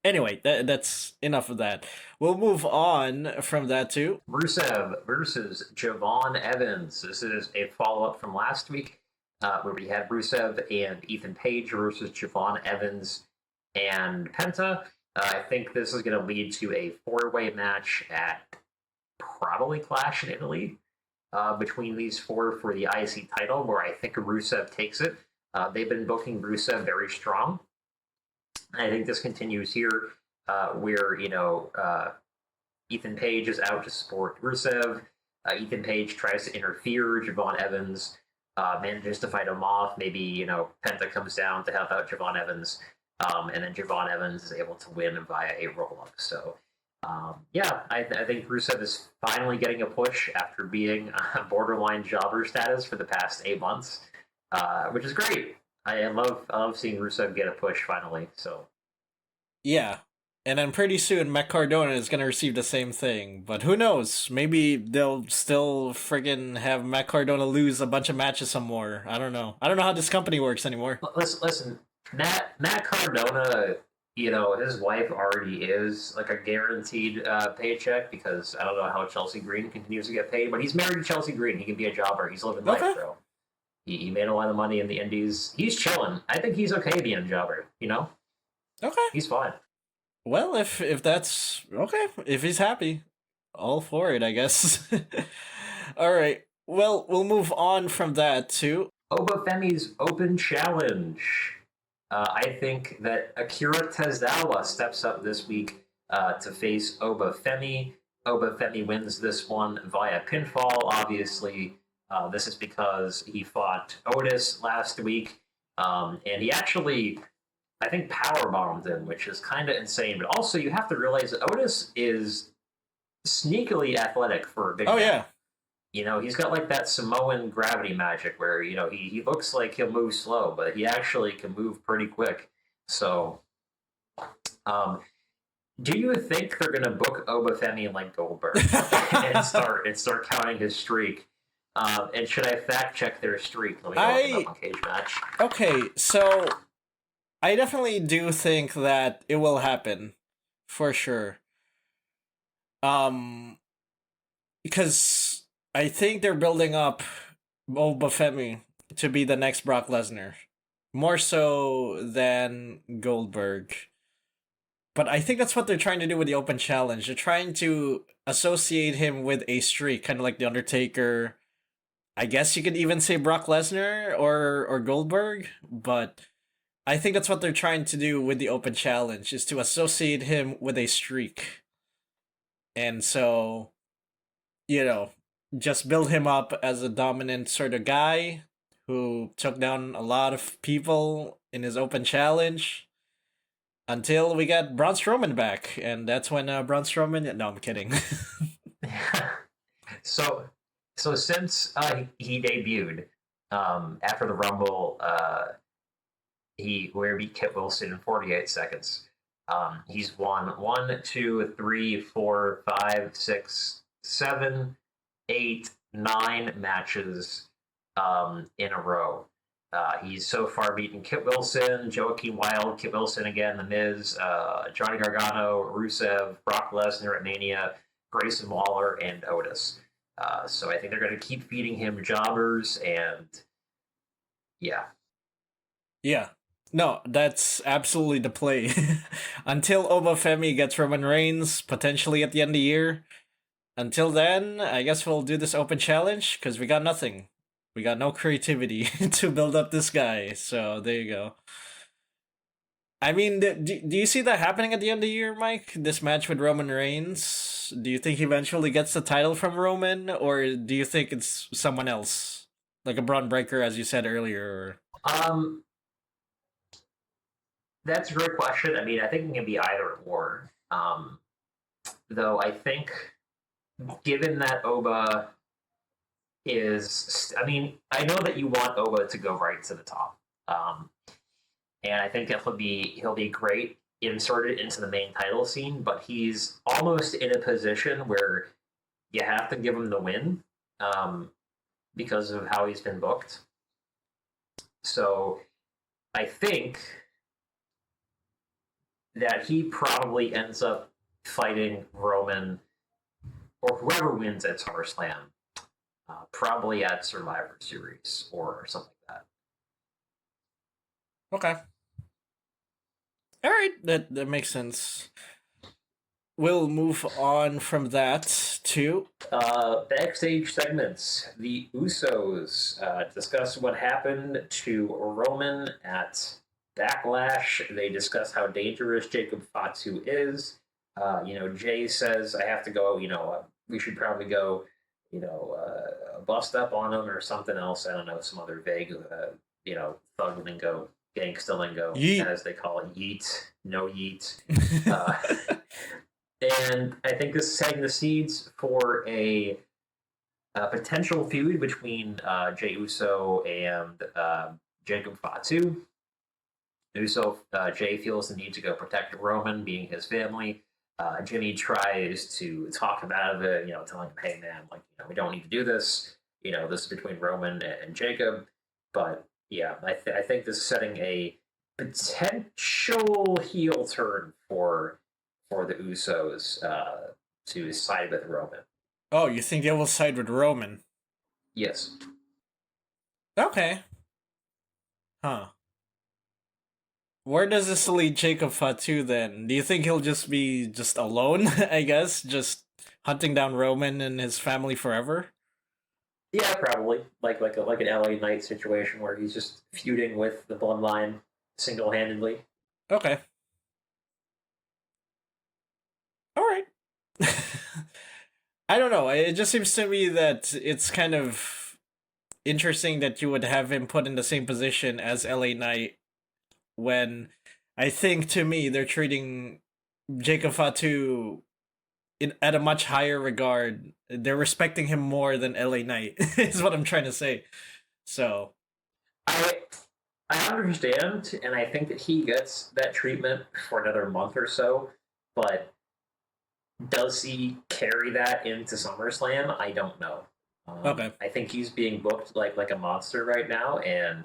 anyway, that's enough of that. We'll move on from that too. Rusev versus Javon Evans. This is a follow-up from last week, where we had Rusev and Ethan Page versus Javon Evans and Penta. I think this is going to lead to a four-way match at probably Clash in Italy between these four for the IC title, where I think Rusev takes it. They've been booking Rusev very strong. I think this continues here, where, Ethan Page is out to support Rusev. Ethan Page tries to interfere. Javon Evans manages to fight him off. Maybe, Penta comes down to help out Javon Evans, and then Javon Evans is able to win via a roll-up. So, I think Rusev is finally getting a push after being borderline jobber status for the past 8 months, which is great. I love seeing Rusev get a push finally. So, yeah, and then pretty soon Matt Cardona is gonna receive the same thing. But who knows? Maybe they'll still friggin' have Matt Cardona lose a bunch of matches some more. I don't know. I don't know how this company works anymore. Listen, Matt Cardona, his wife already is like a guaranteed paycheck because I don't know how Chelsea Green continues to get paid, but he's married to Chelsea Green. He can be a jobber. He's living life, bro. He made a lot of money in the Indies. He's chilling. I think he's okay being a jobber, Okay. He's fine. Well, if that's okay, if he's happy, all for it, I guess. All right. Well, we'll move on from that to Obafemi's Open Challenge. I think that Akira Tozawa steps up this week to face Obafemi. Obafemi wins this one via pinfall. Obviously, this is because he fought Otis last week, and he actually, I think, power bombed him, which is kind of insane. But also, you have to realize that Otis is sneakily athletic for a big Oh man. yeah. You know, he's got like that Samoan gravity magic where, you know, he looks like he'll move slow, but he actually can move pretty quick. So, um, do you think they're gonna book Obafemi like Goldberg and start counting his streak? And should I fact check their streak? Let me go look it up on Cage Match. Okay, so I definitely do think that it will happen, for sure. Because I think they're building up Obafemi to be the next Brock Lesnar, more so than Goldberg. But I think that's what they're trying to do with the Open Challenge. They're trying to associate him with a streak, kind of like The Undertaker. I guess you could even say Brock Lesnar or Goldberg, but I think that's what they're trying to do with the Open Challenge, is to associate him with a streak. And so, just build him up as a dominant sort of guy who took down a lot of people in his Open Challenge until we got Braun Strowman back, and that's when Braun Strowman. No, I'm kidding. So since he debuted after the Rumble, he beat Kit Wilson in 48 seconds. He's won 1, 2, 3, 4, 5, 6, 7, 8, 9 matches in a row. He's so far beaten Kit Wilson, Joaquin Wilde, Kit Wilson again, The Miz, Johnny Gargano, Rusev, Brock Lesnar at Mania, Grayson Waller, and Otis. So I think they're going to keep feeding him jobbers, and yeah. Yeah. No, that's absolutely the play. Until Obafemi gets Roman Reigns, potentially at the end of the year. Until then, I guess we'll do this Open Challenge, because we got nothing. We got no creativity to build up this guy, so there you go. I mean, do you see that happening at the end of the year, Mike? This match with Roman Reigns? Do you think he eventually gets the title from Roman, or do you think it's someone else? Like a Braun Breaker, as you said earlier? That's a great question. I mean, I think it can be either or. Though I think, given that Oba is, I mean, I know that you want Oba to go right to the top, and I think that he'll be great inserted into the main title scene. But he's almost in a position where you have to give him the win because of how he's been booked. So I think that he probably ends up fighting Roman or whoever wins at SummerSlam, probably at Survivor Series or something like that. Okay. All right, that makes sense. We'll move on from that to backstage segments. The Usos discuss what happened to Roman at Backlash. They discuss how dangerous Jacob Fatu is. Jey says, I have to go, we should probably go, bust up on him or something else. I don't know, some other vague, thug lingo, gangsta lingo, as they call it. Yeet, no yeet. And I think this is setting the seeds for a potential feud between Jey Uso and Jacob Fatu. Jey feels the need to go protect Roman, being his family. Jimmy tries to talk him out of it, telling him, hey, man, we don't need to do this. This is between Roman and Jacob. But, yeah, I think this is setting a potential heel turn for the Usos to side with Roman. Oh, you think they will side with Roman? Yes. Okay. Huh. Where does this lead Jacob Fatu then? Do you think he'll just be alone, I guess? Just hunting down Roman and his family forever? Yeah, probably. Like an LA Knight situation where he's just feuding with the bloodline single-handedly. Okay. All right. I don't know. It just seems to me that it's kind of interesting that you would have him put in the same position as LA Knight when I think to me they're treating Jacob Fatu at a much higher regard. They're respecting him more than LA Knight is what I'm trying to say. So I I understand, and I think that he gets that treatment for another month or so, but does he carry that into SummerSlam? I don't know. okay. I think he's being booked like a monster right now, and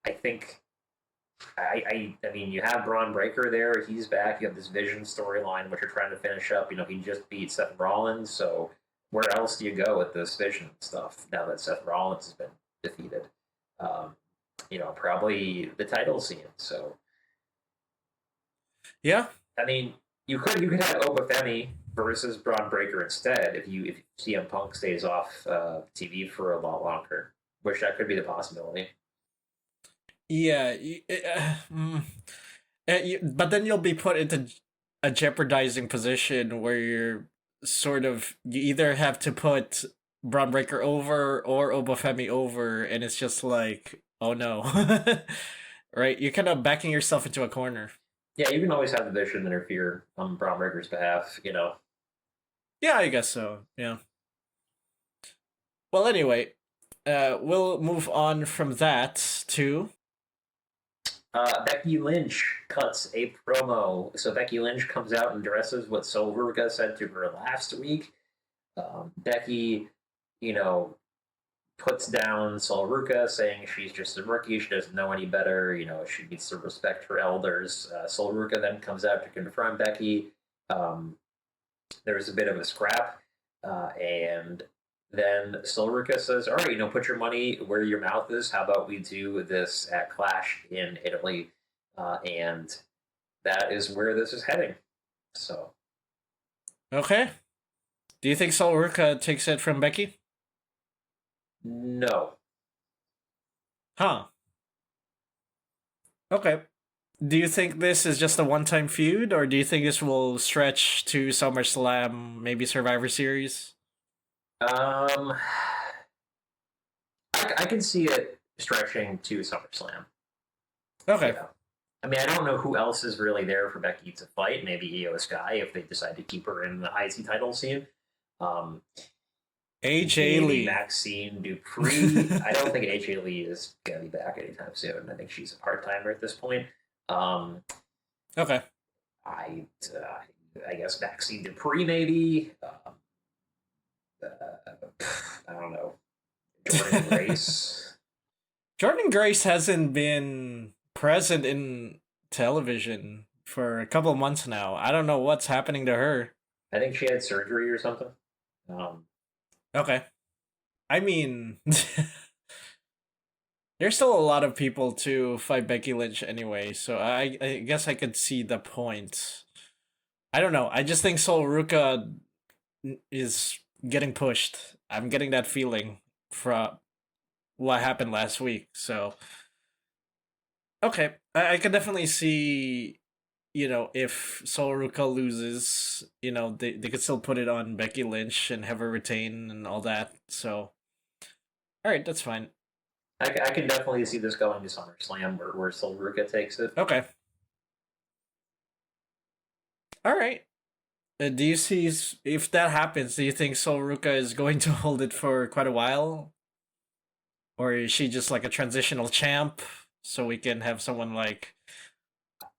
I think I mean, you have Braun Breaker there. He's back. You have this Vision storyline, which you're trying to finish up. You know, he just beat Seth Rollins. So where else do you go with this Vision stuff now that Seth Rollins has been defeated? Um, probably the title scene. So Yeah. I mean, you could have Obafemi versus Braun Breaker instead if CM Punk stays off TV for a lot longer, which that could be the possibility. Yeah. But then you'll be put into a jeopardizing position where you either have to put Braun Breaker over or Obafemi over, and it's just like, oh no. Right? You're kind of backing yourself into a corner. Yeah, you can always have the Vision interfere on Braun Breaker's behalf. Yeah, I guess so. Yeah. Well, anyway, we'll move on from that to. Becky Lynch cuts a promo. So Becky Lynch comes out and addresses what Sol Ruca said to her last week. Becky, you know, puts down Sol Ruca, saying she's just a rookie. She doesn't know any better. She needs to respect her elders. Sol Ruca then comes out to confront Becky. There's a bit of a scrap, and then Sol Ruca says, "All right, put your money where your mouth is. How about we do this at Clash in Italy?" And that is where this is heading. So, Okay. Do you think Sol Ruca takes it from Becky? no. Huh. Okay. Do you think this is just a one-time feud, or do you think this will stretch to SummerSlam, maybe Survivor Series? Um, I can see it stretching to SummerSlam. Okay. Yeah. I mean, I don't know who else is really there for Becky to fight. Maybe Io Sky if they decide to keep her in the IC title scene. Um, AJ maybe Lee. Maxine Dupree. I don't think AJ Lee is going to be back anytime soon. I think she's a part timer at this point. Okay. I guess Maxine Dupree maybe. I don't know. Jordan Grace. Jordan Grace hasn't been present in television for a couple of months now. I don't know what's happening to her. I think she had surgery or something. Okay. I mean, there's still a lot of people to fight Becky Lynch anyway, so I guess I could see the point. I don't know. I just think Sol Ruca is getting pushed. I'm getting that feeling from what happened last week. So, okay. I can definitely see, if Sol Ruca loses, they could still put it on Becky Lynch and have her retain and all that. So, all right, that's fine. I can definitely see this going to SummerSlam where Sol Ruca takes it. Okay. All right. Do you see if that happens? Do you think Sol Ruca is going to hold it for quite a while, or is she just like a transitional champ so we can have someone like?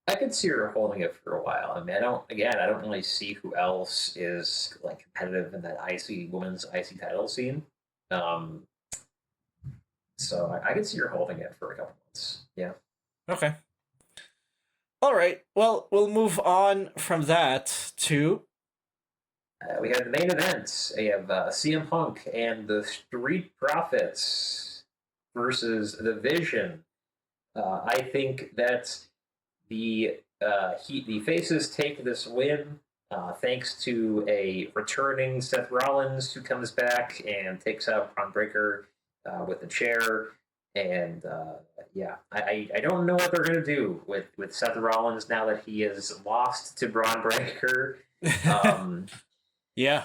I could see her holding it for a while. I mean, I don't really see who else is like competitive in that women's IC title scene. Um, so I could see her holding it for a couple months. Yeah. Okay. All right. Well, we'll move on from that to. We have the main event. We have CM Punk and the Street Profits versus the Vision. I think that the faces take this win thanks to a returning Seth Rollins who comes back and takes out Braun Breaker with a chair. And I don't know what they're going to do with Seth Rollins now that he is lost to Braun Breaker. Yeah.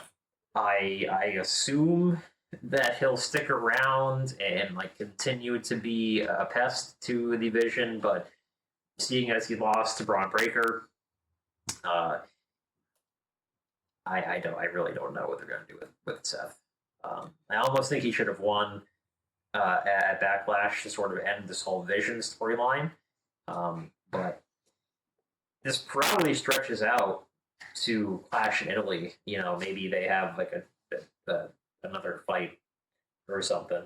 I assume that he'll stick around and like continue to be a pest to the division, but seeing as he lost to Braun Breaker, uh, I really don't know what they're going to do with Seth. I almost think he should have won at Backlash to sort of end this whole Vision storyline, but this probably stretches out to Clash in Italy. You know, maybe they have like a another fight or something.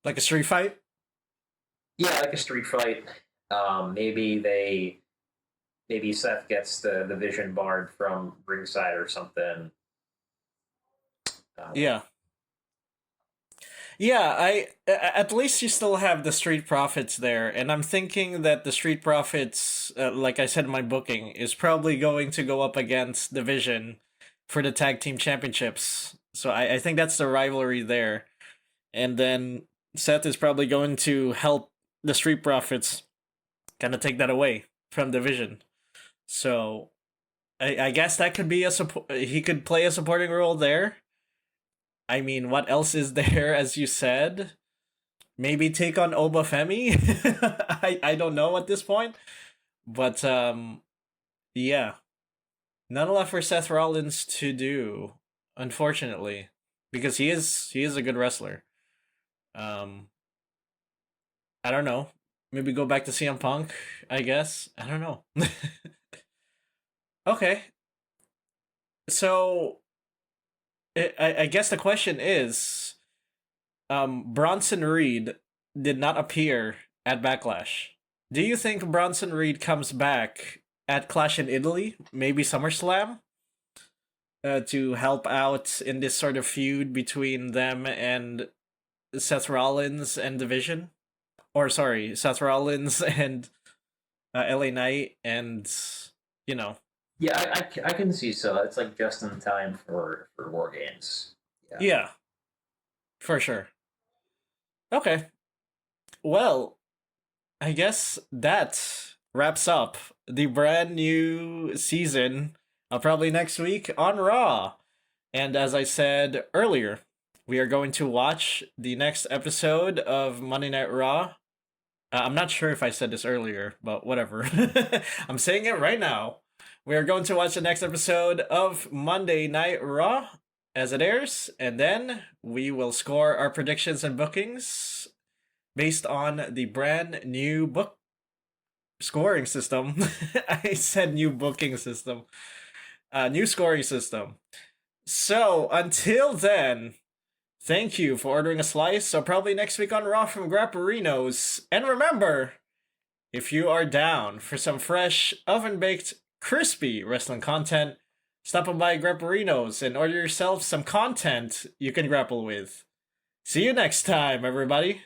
Like a street fight? Yeah, like a street fight. Maybe maybe Seth gets the Vision barred from ringside or something. Yeah. Yeah, at least you still have the Street Profits there, and I'm thinking that the Street Profits, like I said in my booking, is probably going to go up against Division for the tag team championships. So I think that's the rivalry there, and then Seth is probably going to help the Street Profits kind of take that away from Division. So I guess that could be a support. He could play a supporting role there. I mean, what else is there, as you said? Maybe take on Obafemi? I don't know at this point. But, yeah. Not a lot for Seth Rollins to do, unfortunately. Because he is a good wrestler. I don't know. Maybe go back to CM Punk, I guess. I don't know. Okay. So, I guess the question is, Bronson Reed did not appear at Backlash. Do you think Bronson Reed comes back at Clash in Italy, maybe SummerSlam, to help out in this sort of feud between them and Seth Rollins and Division? Or sorry, Seth Rollins and LA Knight and, you know. Yeah, I can see so. It's like just in time for War Games. Yeah, for sure. Okay. Well, I guess that wraps up the brand new season, probably next week on Raw. And as I said earlier, we are going to watch the next episode of Monday Night Raw. I'm not sure if I said this earlier, but whatever. I'm saying it right now. We are going to watch the next episode of Monday Night Raw as it airs, and then we will score our predictions and bookings based on the brand new book scoring system. I said new booking system. New scoring system. So, until then, thank you for ordering a slice. So, probably next week on Raw from Grapperinos. And remember, if you are down for some fresh, oven-baked, crispy wrestling content, stop by Grapperinos and order yourself some content you can grapple with. See you next time, everybody.